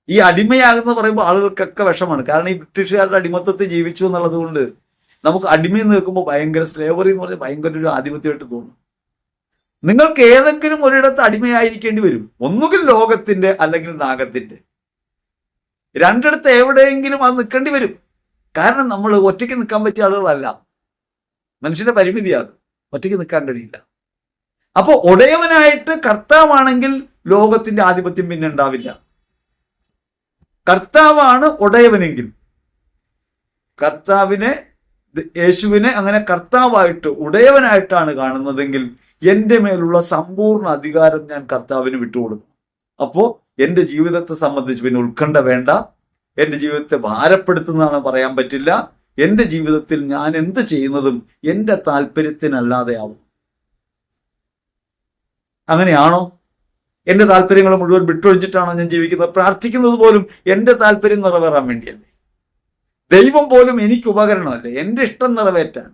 ഈ അടിമയാകുന്ന പറയുമ്പോൾ ആളുകൾക്കൊക്കെ വിഷമാണ്. കാരണം ഈ ബ്രിട്ടീഷുകാരുടെ അടിമത്തത്തിൽ ജീവിച്ചു എന്നുള്ളത് കൊണ്ട് നമുക്ക് അടിമയിൽ നിൽക്കുമ്പോൾ ഭയങ്കര സ്ലേവറി എന്ന് പറഞ്ഞാൽ ഭയങ്കര ഒരു ആധിപത്യമായിട്ട് തോന്നും. നിങ്ങൾക്ക് ഏതെങ്കിലും ഒരിടത്ത് അടിമയായിരിക്കേണ്ടി വരും. ഒന്നുകിൽ ലോകത്തിന്റെ അല്ലെങ്കിൽ നാഗത്തിന്റെ. രണ്ടിടത്ത് എവിടെയെങ്കിലും അത് നിൽക്കേണ്ടി വരും. കാരണം നമ്മൾ ഒറ്റയ്ക്ക് നിൽക്കാൻ പറ്റിയ ആളുകളല്ല. മനുഷ്യന്റെ പരിമിതിയാണ്, ഒറ്റയ്ക്ക് നിൽക്കാൻ കഴിയില്ല. അപ്പോൾ ഉടയവനായിട്ട് കർത്താവാണെങ്കിൽ ലോകത്തിന്റെ ആധിപത്യം പിന്നെ ഉണ്ടാവില്ല. കർത്താവാണ് ഉടയവനെങ്കിൽ, യേശുവിനെ അങ്ങനെ കർത്താവായിട്ട് ഉടയവനായിട്ടാണ് കാണുന്നതെങ്കിൽ എന്റെ മേലുള്ള സമ്പൂർണ്ണ അധികാരം ഞാൻ കർത്താവിന് വിട്ടുകൊടുക്കും. അപ്പോ എന്റെ ജീവിതത്തെ സംബന്ധിച്ച് പിന്നെ ഉത്കണ്ഠ വേണ്ട. എന്റെ ജീവിതത്തെ ഭാരപ്പെടുത്തുന്നതാണ് പറയാൻ പറ്റില്ല. എന്റെ ജീവിതത്തിൽ ഞാൻ എന്ത് ചെയ്യുന്നതും എന്റെ താല്പര്യത്തിനല്ലാതെ ആവും. അങ്ങനെയാണോ? എന്റെ താല്പര്യങ്ങൾ മുഴുവൻ വിട്ടൊഴിച്ചിട്ടാണോ ഞാൻ ജീവിക്കുന്നത്? പ്രാർത്ഥിക്കുന്നത് പോലും എന്റെ താല്പര്യം നിറവേറാൻ വേണ്ടിയല്ലേ? ദൈവം പോലും എനിക്ക് ഉപകരണമല്ലേ എന്റെ ഇഷ്ടം നിറവേറ്റാൻ,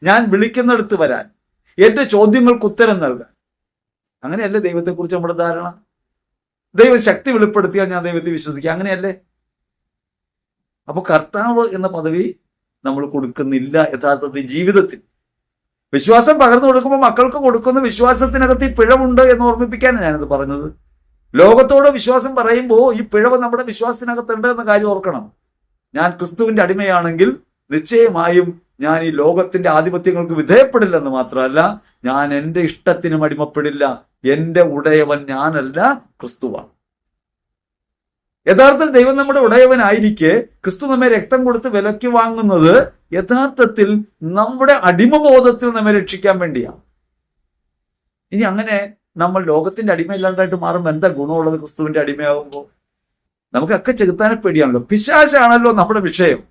ഞാൻ വിളിക്കുന്നിടത്ത് വരാൻ, എന്റെ ചോദ്യങ്ങൾക്ക് ഉത്തരം നൽകാൻ. അങ്ങനെയല്ലേ ദൈവത്തെക്കുറിച്ച് നമ്മുടെ ധാരണ? ദൈവം ശക്തി വെളിപ്പെടുത്തിയാൽ ഞാൻ ദൈവത്തെ വിശ്വസിക്കുക, അങ്ങനെയല്ലേ? അപ്പൊ കർത്താവ് എന്ന പദവി നമ്മൾ കൊടുക്കുന്നില്ല യഥാർത്ഥത്തിൽ ജീവിതത്തിൽ. വിശ്വാസം പകർന്നു കൊടുക്കുമ്പോൾ മക്കൾക്ക് കൊടുക്കുന്ന വിശ്വാസത്തിനകത്ത് ഈ പിഴവുണ്ട് എന്ന് ഓർമ്മിപ്പിക്കാനാണ് ഞാനത് പറഞ്ഞത്. ലോകത്തോട് വിശ്വാസം പറയുമ്പോൾ ഈ പിഴവ് നമ്മുടെ വിശ്വാസത്തിനകത്തുണ്ട് എന്ന കാര്യം ഓർക്കണം. ഞാൻ ക്രിസ്തുവിന്റെ അടിമയാണെങ്കിൽ നിശ്ചയമായും ഞാൻ ഈ ലോകത്തിന്റെ ആധിപത്യങ്ങൾക്ക് വിധേയപ്പെടില്ലെന്ന് മാത്രമല്ല, ഞാൻ എന്റെ ഇഷ്ടത്തിനും അടിമപ്പെടില്ല. എന്റെ ഉടയവൻ ഞാനല്ല, ക്രിസ്തുവാണ്. യഥാർത്ഥത്തിൽ ദൈവം നമ്മുടെ ഉടയവനായിരിക്കെ ക്രിസ്തു നമ്മെ രക്തം കൊടുത്ത് വിലയ്ക്ക് വാങ്ങുന്നത് യഥാർത്ഥത്തിൽ നമ്മുടെ അടിമബോധത്തിൽ നമ്മെ രക്ഷിക്കാൻ വേണ്ടിയാണ്. ഇനി അങ്ങനെ നമ്മൾ ലോകത്തിന്റെ അടിമയില്ലാണ്ടായിട്ട് മാറുമ്പോൾ എന്താ ഗുണമുള്ളത്? ക്രിസ്തുവിന്റെ അടിമയാകുമ്പോൾ നമുക്കൊക്കെ ചെകുത്താനെ പേടിയാണല്ലോ. പിശാചാണല്ലോ നമ്മുടെ വിഷയം.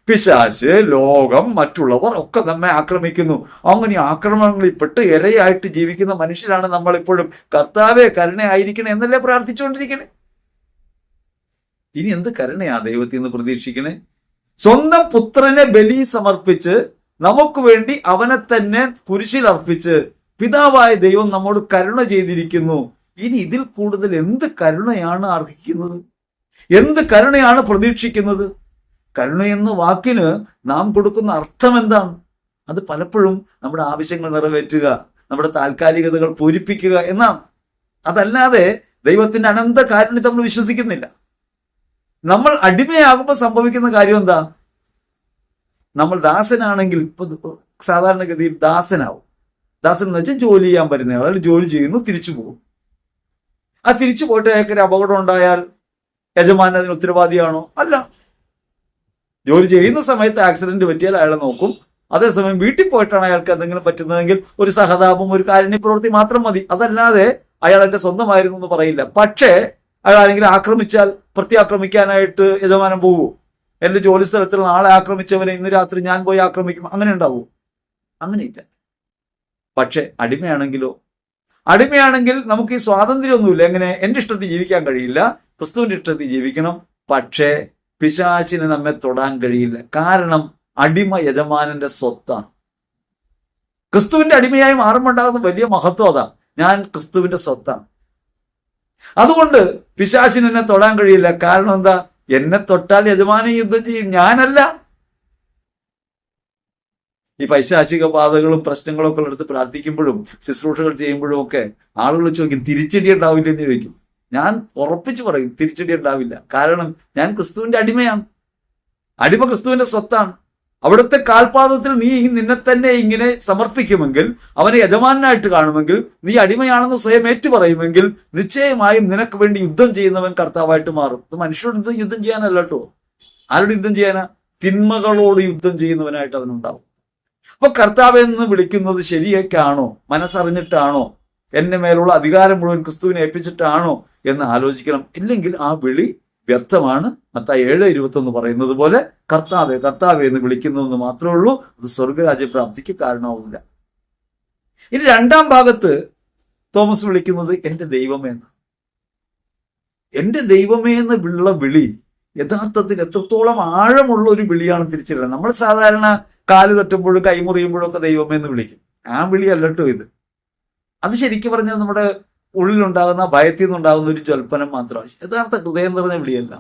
പിശാച്, ലോകം, മറ്റുള്ളവർ ഒക്കെ നമ്മെ ആക്രമിക്കുന്നു. അങ്ങനെ ആക്രമണങ്ങളിൽ പെട്ട് ഇരയായിട്ട് ജീവിക്കുന്ന മനുഷ്യരാണ് നമ്മളിപ്പോഴും കർത്താവേ കരുണയായിരിക്കണേ എന്നല്ലേ പ്രാർത്ഥിച്ചുകൊണ്ടിരിക്കണേ. ഇനി എന്ത് കരുണയാ ദൈവത്തിൽ നിന്ന് പ്രതീക്ഷിക്കണേ? സ്വന്തം പുത്രനെ ബലി സമർപ്പിച്ച് നമുക്ക് വേണ്ടി അവനെ തന്നെ കുരിശിൽ അർപ്പിച്ച് പിതാവായ ദൈവം നമ്മോട് കരുണ ചെയ്തിരിക്കുന്നു. ഇനി ഇതിൽ കൂടുതൽ എന്ത് കരുണയാണ് അർഹിക്കുന്നത്? എന്ത് കരുണയാണ് പ്രതീക്ഷിക്കുന്നത്? കരുണ എന്ന വാക്കിന് നാം കൊടുക്കുന്ന അർത്ഥം എന്താണ്? അത് പലപ്പോഴും നമ്മുടെ ആവശ്യങ്ങൾ നിറവേറ്റുക, നമ്മുടെ താൽക്കാലികതകൾ പൂരിപ്പിക്കുക എന്നാണ്. അതല്ലാതെ ദൈവത്തിന്റെ അനന്ത കാരുണ്യത്തെ നമ്മൾ വിശ്വസിക്കുന്നില്ല. നമ്മൾ അടിമയാകുമ്പോൾ സംഭവിക്കുന്ന കാര്യം എന്താ? നമ്മൾ ദാസനാണെങ്കിൽ ഇപ്പൊ സാധാരണഗതിയിൽ ദാസനാവും. ദാസൻ എന്ന് വെച്ചാൽ ജോലി ചെയ്യാൻ പറ്റുന്ന ആൾ ജോലി ചെയ്യുന്നു, തിരിച്ചു പോകും. ആ തിരിച്ചു പോയിട്ട് അയാൾക്കൊരു അപകടം ഉണ്ടായാൽ യജമാനൻ അതിന് ഉത്തരവാദിയാണോ? അല്ല. ജോലി ചെയ്യുന്ന സമയത്ത് ആക്സിഡന്റ് പറ്റിയാൽ അയാളെ നോക്കും. അതേസമയം വീട്ടിൽ പോയിട്ടാണ് അയാൾക്ക് എന്തെങ്കിലും പറ്റുന്നതെങ്കിൽ ഒരു സഹതാപം, ഒരു കാരുണ്യ പ്രവൃത്തി മാത്രം മതി. അതല്ലാതെ അയാൾ എന്റെ സ്വന്തമായിരുന്നു എന്ന് പറയില്ല. പക്ഷേ അയാൾ ആരെങ്കിലും ആക്രമിച്ചാൽ പ്രത്യാക്രമിക്കാനായിട്ട് യജമാനൻ പോകുമോ? എന്റെ ജോലി സ്ഥലത്തുള്ള ആളെ ആക്രമിച്ചവനെ ഇന്ന് രാത്രി ഞാൻ പോയി ആക്രമിക്കും, അങ്ങനെ ഉണ്ടാവുമോ? അങ്ങനെയില്ല. പക്ഷെ അടിമയാണെങ്കിലോ? അടിമയാണെങ്കിൽ നമുക്ക് ഈ സ്വാതന്ത്ര്യമൊന്നുമില്ല. എങ്ങനെ? എന്റെ ഇഷ്ടത്തിൽ ജീവിക്കാൻ കഴിയില്ല, ക്രിസ്തുവിന്റെ ഇഷ്ടത്തിൽ ജീവിക്കണം. പക്ഷേ പിശാചിന് നമ്മെ തൊടാൻ കഴിയില്ല. കാരണം അടിമ യജമാനന്റെ സ്വത്താണ്. ക്രിസ്തുവിന്റെ അടിമയായി മാറുമ്പോണ്ടാകുന്ന വലിയ മഹത്വം അതാ. ഞാൻ ക്രിസ്തുവിന്റെ സ്വത്താണ്. അതുകൊണ്ട് പിശാചിന് എന്നെ തൊടാൻ കഴിയില്ല. കാരണം എന്താ? എന്നെ തൊട്ടാൽ യജമാനൻ യുദ്ധം ചെയ്യും, ഞാനല്ല. ഈ പൈശാചിക ബാധകളും പ്രശ്നങ്ങളും ഒക്കെ എടുത്ത് പ്രാർത്ഥിക്കുമ്പോഴും ശുശ്രൂഷകൾ ചെയ്യുമ്പോഴും ഒക്കെ ആളുകൾ ചോദിക്കും, തിരിച്ചടി ഉണ്ടാവില്ല എന്ന് ചോദിക്കും. ഞാൻ ഉറപ്പിച്ചു പറയും, തിരിച്ചടി ഉണ്ടാവില്ല. കാരണം ഞാൻ ക്രിസ്തുവിന്റെ അടിമയാണ്. അടിമ ക്രിസ്തുവിന്റെ സ്വത്താണ്. അവിടുത്തെ കാൽപാദത്തിൽ നീ നിന്നെ തന്നെ ഇങ്ങനെ സമർപ്പിക്കുമെങ്കിൽ, അവനെ യജമാനായിട്ട് കാണുമെങ്കിൽ, നീ അടിമയാണെന്ന് സ്വയം ഏറ്റുപറയുമെങ്കിൽ, നിശ്ചയമായും നിനക്ക് വേണ്ടി യുദ്ധം ചെയ്യുന്നവൻ കർത്താവായിട്ട് മാറും. ഇത് മനുഷ്യരോട് യുദ്ധം ചെയ്യാനല്ല കേട്ടോ. ആരോട് യുദ്ധം ചെയ്യാനാ? തിന്മകളോട് യുദ്ധം ചെയ്യുന്നവനായിട്ട് അവനുണ്ടാവും. അപ്പൊ കർത്താവെന്ന് വിളിക്കുന്നത് ശരിയൊക്കെയാണോ? മനസ്സറിഞ്ഞിട്ടാണോ? എന്റെ മേലുള്ള അധികാരം മുഴുവൻ ക്രിസ്തുവിനെ ഏൽപ്പിച്ചിട്ടാണോ എന്ന് ആലോചിക്കണം. ഇല്ലെങ്കിൽ ആ വിളി വ്യർത്ഥമാണ്. മത്തായി 7:21 പറയുന്നത് പോലെ കർത്താവെ കർത്താവെ എന്ന് വിളിക്കുന്നതെന്ന് മാത്രമേ ഉള്ളൂ. അത് സ്വർഗരാജ്യപ്രാപ്തിക്ക് കാരണമാവില്ല. ഇനി രണ്ടാം ഭാഗത്ത് തോമസ് വിളിക്കുന്നത് എന്റെ ദൈവമേ എന്ന്. എന്റെ ദൈവമേ എന്നുള്ള വിളി യഥാർത്ഥത്തിൽ എത്രത്തോളം ആഴമുള്ള ഒരു വിളിയാണ് തിരിച്ചറിയുന്നത്. നമ്മൾ സാധാരണ കാല് തട്ടുമ്പോഴും കൈമുറിയുമ്പോഴും ഒക്കെ ദൈവമേ എന്ന് വിളിക്കും. ആ വിളിയല്ല കേട്ടോ ഇത്. അത് ശരിക്കും പറഞ്ഞാൽ നമ്മുടെ ഉള്ളിലുണ്ടാകുന്ന ഭയത്തിൽ നിന്നുണ്ടാകുന്ന ഒരു ജ്വൽപ്പനം മാത്രമാണ്. യഥാർത്ഥ ഹൃദയം നിറഞ്ഞ വിളിയല്ല.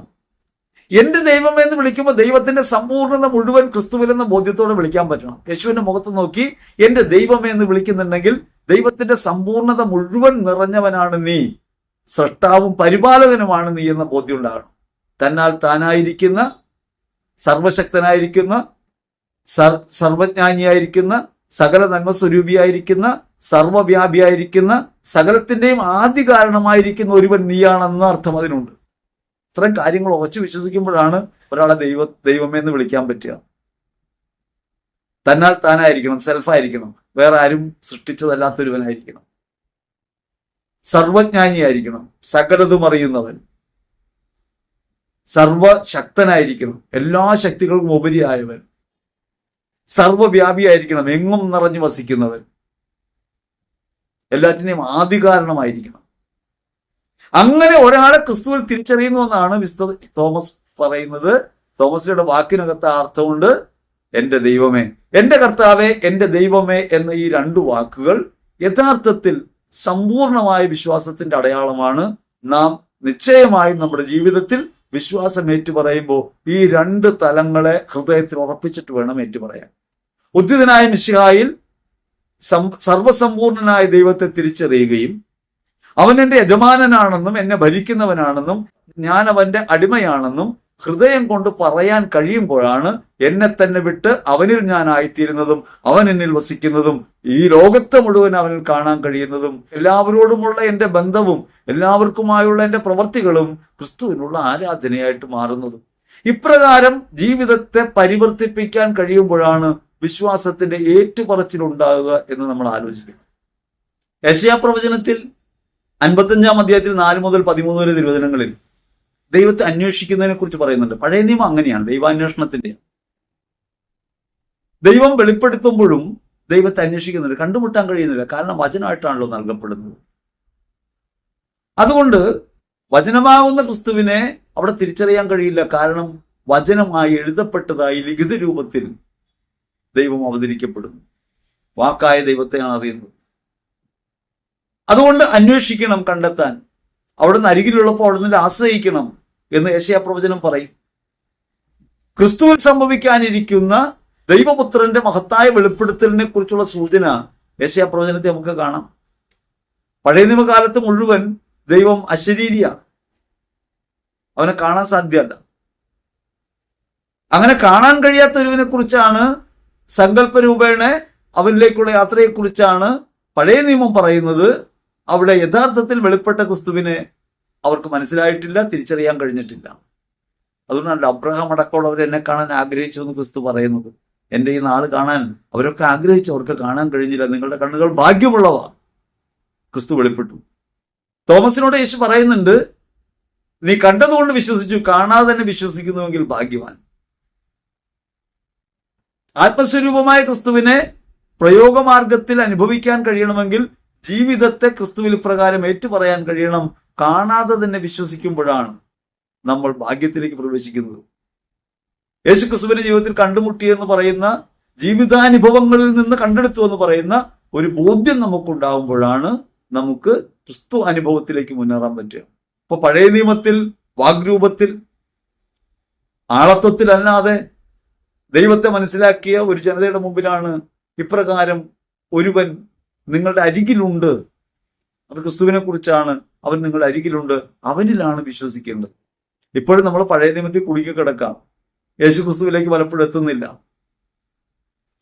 എന്റെ ദൈവമേ എന്ന് വിളിക്കുമ്പോൾ ദൈവത്തിന്റെ സമ്പൂർണ്ണത മുഴുവൻ ക്രിസ്തുവിലെന്ന ബോധ്യത്തോടെ വിളിക്കാൻ പറ്റണം. യേശുവിന്റെ മുഖത്ത് നോക്കി എന്റെ ദൈവമേ എന്ന് വിളിക്കുന്നുണ്ടെങ്കിൽ ദൈവത്തിന്റെ സമ്പൂർണ്ണത മുഴുവൻ നിറഞ്ഞവനാണ് നീ, സൃഷ്ടാവും പരിപാലകനുമാണ് നീ എന്ന ബോധ്യം ഉണ്ടാകണം. തന്നാൽ താനായിരിക്കുന്ന, സർവശക്തനായിരിക്കുന്ന, സർവജ്ഞാനിയായിരിക്കുന്ന, സകല നന്മസ്വരൂപിയായിരിക്കുന്ന, സർവവ്യാപിയായിരിക്കുന്ന, സകലത്തിന്റെയും ആദ്യ കാരണമായിരിക്കുന്ന ഒരുവൻ നീയാണെന്ന അർത്ഥം അതിനുണ്ട്. ഇത്തരം കാര്യങ്ങൾ ഉറച്ചു വിശ്വസിക്കുമ്പോഴാണ് ഒരാളെ ദൈവമേ എന്ന് വിളിക്കാൻ പറ്റുക. തന്നാൽ താനായിരിക്കണം, സെൽഫായിരിക്കണം, വേറെ ആരും സൃഷ്ടിച്ചതല്ലാത്തൊരുവനായിരിക്കണം, സർവജ്ഞാനിയായിരിക്കണം, സകലതും അറിയുന്നവൻ, സർവശക്തനായിരിക്കണം, എല്ലാ ശക്തികൾക്കും ഉപരിയായവൻ, സർവവ്യാപിയായിരിക്കണം, എങ്ങും നിറഞ്ഞു വസിക്കുന്നവൻ, എല്ലാറ്റിനെയും ആദികാരണമായിരിക്കണം. അങ്ങനെ ഒരാളെ ക്രിസ്തുവിൽ തിരിച്ചറിയുന്നു എന്നാണ് വിശുദ്ധ തോമസ് പറയുന്നത്. തോമസിന്റെ വാക്കിനകത്ത് അർത്ഥമുണ്ട് എന്റെ ദൈവമേ, എന്റെ കർത്താവേ, എന്റെ ദൈവമേ എന്ന ഈ രണ്ടു വാക്കുകൾ യഥാർത്ഥത്തിൽ സമ്പൂർണമായ വിശ്വാസത്തിന്റെ അടയാളമാണ്. നാം നിശ്ചയമായും നമ്മുടെ ജീവിതത്തിൽ വിശ്വാസം ഏറ്റുപറയുമ്പോൾ ഈ രണ്ട് തലങ്ങളെ ഹൃദയത്തിൽ ഉറപ്പിച്ചിട്ട് വേണം ഏറ്റുപറയാൻ. ഉദ്ധിതനായ മിശിഹായിൽ സർവസമ്പൂർണനായ ദൈവത്തെ തിരിച്ചറിയുകയും അവൻ എന്റെ യജമാനനാണെന്നും എന്നെ ഭരിക്കുന്നവനാണെന്നും ഞാൻ അവന്റെ അടിമയാണെന്നും ഹൃദയം കൊണ്ട് പറയാൻ കഴിയുമ്പോഴാണ് എന്നെ തന്നെ വിട്ട് അവനിൽ ഞാൻ ആയിത്തീരുന്നതും അവൻ എന്നിൽ വസിക്കുന്നതും ഈ ലോകത്തെ മുഴുവൻ അവനിൽ കാണാൻ കഴിയുന്നതും എല്ലാവരോടുമുള്ള എന്റെ ബന്ധവും എല്ലാവർക്കുമായുള്ള എന്റെ പ്രവർത്തികളും ക്രിസ്തുവിനുള്ള ആരാധനയായിട്ട് മാറുന്നതും. ഇപ്രകാരം ജീവിതത്തെ പരിവർത്തിപ്പിക്കാൻ കഴിയുമ്പോഴാണ് വിശ്വാസത്തിന്റെ ഏറ്റുപറച്ചിലുണ്ടാകുക എന്ന് നമ്മൾ ആലോചിക്കുന്നു. യെശയ്യാ പ്രവചനത്തിൽ 55-ാം അധ്യായത്തിൽ 4 മുതൽ 13 വരെ തിരുവചനങ്ങളിൽ ദൈവത്തെ അന്വേഷിക്കുന്നതിനെ കുറിച്ച് പറയുന്നുണ്ട്. പഴയ നിയമം അങ്ങനെയാണ്, ദൈവാന്വേഷണത്തിന്റെ. ദൈവം വെളിപ്പെടുത്തുമ്പോഴും ദൈവത്തെ അന്വേഷിക്കുന്നുണ്ട്, കണ്ടുമുട്ടാൻ കഴിയുന്നില്ല. കാരണം വചനമായിട്ടാണല്ലോ നൽകപ്പെടുന്നത്. അതുകൊണ്ട് വചനമാകുന്ന ക്രിസ്തുവിനെ അവിടെ തിരിച്ചറിയാൻ കഴിയില്ല. കാരണം വചനമായി എഴുതപ്പെട്ടതായി ലിഖിത രൂപത്തിൽ ദൈവം അവതരിക്കപ്പെടുന്നു. വാക്കായ ദൈവത്തെയാണ് അറിയുന്നത്. അതുകൊണ്ട് അന്വേഷിക്കണം, കണ്ടെത്താൻ. അവിടുന്ന് അരികിലുള്ളപ്പോൾ അവിടുന്ന് ആശ്രയിക്കണം എന്ന് യെശയ്യാ പ്രവചനം പറയും. ക്രിസ്തുവിൽ സംഭവിക്കാനിരിക്കുന്ന ദൈവപുത്രന്റെ മഹത്തായ വെളിപ്പെടുത്തലിനെ കുറിച്ചുള്ള സൂചന യെശയ്യാ പ്രവചനത്തെ നമുക്ക് കാണാം. പഴയ നിയമകാലത്ത് മുഴുവൻ ദൈവം അശരീരിയാണ്, അവനെ കാണാൻ സാധ്യമല്ല. അങ്ങനെ കാണാൻ കഴിയാത്ത ഒരുവിനെ കുറിച്ചാണ്, സങ്കല്പരൂപേണ അവനിലേക്കുള്ള യാത്രയെക്കുറിച്ചാണ് പഴയ നിയമം പറയുന്നത്. അവിടെ യഥാർത്ഥത്തിൽ വെളിപ്പെട്ട ക്രിസ്തുവിനെ അവർക്ക് മനസ്സിലായിട്ടില്ല, തിരിച്ചറിയാൻ കഴിഞ്ഞിട്ടില്ല. അതുകൊണ്ടാണ് അബ്രഹാം അടക്കമുള്ളവർ എന്നെ കാണാൻ ആഗ്രഹിച്ചു എന്ന് ക്രിസ്തു പറയുന്നത്. എൻ്റെ ഈ നാള് കാണാൻ അവരൊക്കെ ആഗ്രഹിച്ചു, അവർക്ക് കാണാൻ കഴിഞ്ഞില്ല. നിങ്ങളുടെ കണ്ണുകൾ ഭാഗ്യമുള്ളവ. ക്രിസ്തു വെളിപ്പെട്ടു. തോമസിനോട് യേശു പറയുന്നുണ്ട്, നീ കണ്ടതുകൊണ്ട് വിശ്വസിച്ചു, കാണാതെ തന്നെ വിശ്വസിക്കുന്നുവെങ്കിൽ ഭാഗ്യവാൻ. ആത്മസ്വരൂപമായ ക്രിസ്തുവിനെ പ്രയോഗമാർഗത്തിൽ അനുഭവിക്കാൻ കഴിയണമെങ്കിൽ ജീവിതത്തെ ക്രിസ്തുവിൽ പ്രകാരം ഏറ്റുപറയാൻ കഴിയണം. കാണാതെ തന്നെ വിശ്വസിക്കുമ്പോഴാണ് നമ്മൾ ഭാഗ്യത്തിലേക്ക് പ്രവേശിക്കുന്നത്. യേശു ക്രിസ്തുവിന്റെ ജീവിതത്തിൽ കണ്ടുമുട്ടിയെന്ന് പറയുന്ന, ജീവിതാനുഭവങ്ങളിൽ നിന്ന് കണ്ടെടുത്തു എന്ന് പറയുന്ന ഒരു ബോധ്യം നമുക്കുണ്ടാകുമ്പോഴാണ് നമുക്ക് ക്രിസ്തു അനുഭവത്തിലേക്ക് മുന്നേറാൻ പറ്റുക. ഇപ്പൊ പഴയ നിയമത്തിൽ വാഗ്രൂപത്തിൽ ആളത്വത്തിലല്ലാതെ ദൈവത്തെ മനസ്സിലാക്കിയ ഒരു ജനതയുടെ മുമ്പിലാണ് ഇപ്രകാരം ഒരുവൻ നിങ്ങളുടെ അരികിലുണ്ട്, അത് ക്രിസ്തുവിനെ കുറിച്ചാണ്, അവൻ നിങ്ങളുടെ അരികിലുണ്ട്, അവനിലാണ്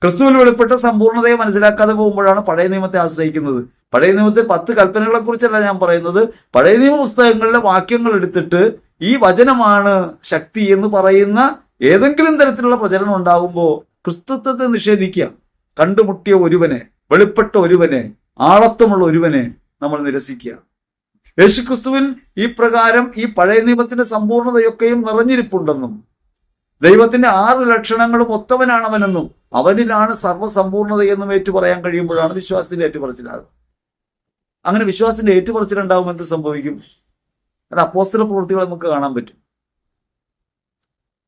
ക്രിസ്തുവിൽ വെളിപ്പെട്ട സമ്പൂർണ്ണതയെ മനസ്സിലാക്കാതെ പോകുമ്പോഴാണ് പഴയ നിയമത്തെ ആശ്രയിക്കുന്നത്. പഴയ നിയമത്തിൽ 10 കൽപ്പനകളെ കുറിച്ചല്ല ഞാൻ പറയുന്നത്. പഴയ നിയമ പുസ്തകങ്ങളിലെ വാക്യങ്ങൾ എടുത്തിട്ട് ഈ വചനമാണ് ശക്തി എന്ന് പറയുന്ന ഏതെങ്കിലും തരത്തിലുള്ള പ്രചരണം ഉണ്ടാകുമ്പോൾ ക്രിസ്തുത്വത്തെ നിഷേധിക്കുക. കണ്ടുമുട്ടിയ ഒരുവനെ, വെളിപ്പെട്ട ഒരുവനെ, ആളത്വമുള്ള ഒരുവനെ നമ്മൾ നിരസിക്കുക. യേശുക്രിസ്തുവിൽ ഈ പ്രകാരം ഈ പഴയ നിയമത്തിന്റെ സമ്പൂർണ്ണതയൊക്കെയും നിറഞ്ഞിരിപ്പുണ്ടെന്നും ദൈവത്തിന്റെ 6 ലക്ഷണങ്ങളും ഒത്തവനാണവനെന്നും അവനിലാണ് സർവ്വസമ്പൂർണ്ണതയെന്നും ഏറ്റുപറയാൻ കഴിയുമ്പോഴാണ് വിശ്വാസത്തിന്റെ ഏറ്റുപറച്ചിലാകുന്നത്. അങ്ങനെ വിശ്വാസത്തിന്റെ ഏറ്റുപറച്ചിലുണ്ടാകുമ്പോൾ എന്ത് സംഭവിക്കും? അത് അപ്പോസ്തല പ്രവൃത്തികൾ നമുക്ക് കാണാൻ പറ്റും.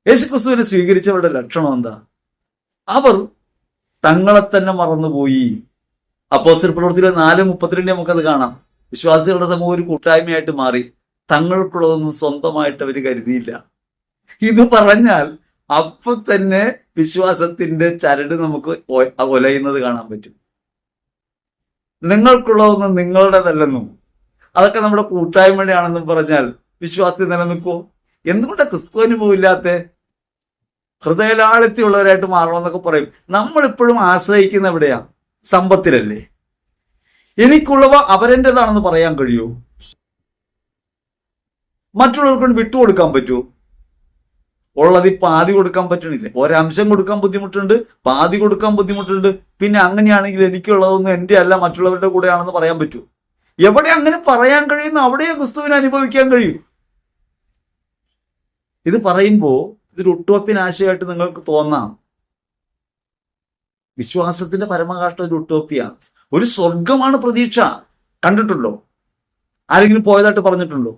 യേശുക്രിസ്തുവിനെ സ്വീകരിച്ചവരുടെ ലക്ഷണം എന്താ? അവർ തങ്ങളെ തന്നെ മറന്നുപോയി. അപ്പോസ്തല പ്രവൃത്തികൾ 4:32 നമുക്കത് കാണാം. വിശ്വാസികളുടെ സമൂഹം ഒരു കൂട്ടായ്മയായിട്ട് മാറി. തങ്ങൾക്കുള്ളതൊന്നും സ്വന്തമായിട്ട് അവർ കരുതിയില്ല. ഇത് പറഞ്ഞാൽ അപ്പൊ തന്നെ വിശ്വാസത്തിന്റെ ചരട് നമുക്ക് ഒലയുന്നത് കാണാൻ പറ്റും. നിങ്ങൾക്കുള്ളതൊന്നും നിങ്ങളുടേതല്ലെന്നും അതൊക്കെ നമ്മുടെ കൂട്ടായ്മയുടെ ആണെന്നും പറഞ്ഞാൽ വിശ്വാസത്തിൽ നിലനിൽക്കുമോ? എന്തുകൊണ്ടാണ് ക്രിസ്തു അനുഭവം ഇല്ലാത്ത? ഹൃദയലാളിത്യമുള്ളവരായിട്ട് മാറണമെന്നൊക്കെ പറയും. നമ്മളിപ്പോഴും ആശ്രയിക്കുന്ന എവിടെയാ? സമ്പത്തിലല്ലേ? എനിക്കുള്ളവ അവരെൻ്റെതാണെന്ന് പറയാൻ കഴിയുമോ? മറ്റുള്ളവർക്ക് വിട്ടുകൊടുക്കാൻ പറ്റുമോ? ഉള്ളത് പാതി കൊടുക്കാൻ പറ്റണില്ലേ? ഒരംശം കൊടുക്കാൻ ബുദ്ധിമുട്ടുണ്ട്, പാതി കൊടുക്കാൻ ബുദ്ധിമുട്ടുണ്ട്. പിന്നെ അങ്ങനെയാണെങ്കിൽ എനിക്കുള്ളതൊന്നും എൻ്റെ അല്ല മറ്റുള്ളവരുടെ കൂടെയാണെന്ന് പറയാൻ പറ്റൂ? എവിടെ അങ്ങനെ പറയാൻ കഴിയുന്നു അവിടെയാ ക്രിസ്തുവിനെ അനുഭവിക്കാൻ കഴിയും. ഇത് പറയുമ്പോൾ ഇതൊരു ഉട്ടോപ്യൻ ആശയമായിട്ട് നിങ്ങൾക്ക് തോന്നാം. വിശ്വാസത്തിന്റെ പരമകാഷ്ട ഒരു ഉട്ടോപ്യാണ്. ഒരു സ്വർഗമാണ് പ്രതീക്ഷ. കണ്ടിട്ടുണ്ടോ? ആരെങ്കിലും പോയതായിട്ട് പറഞ്ഞിട്ടുണ്ടോ?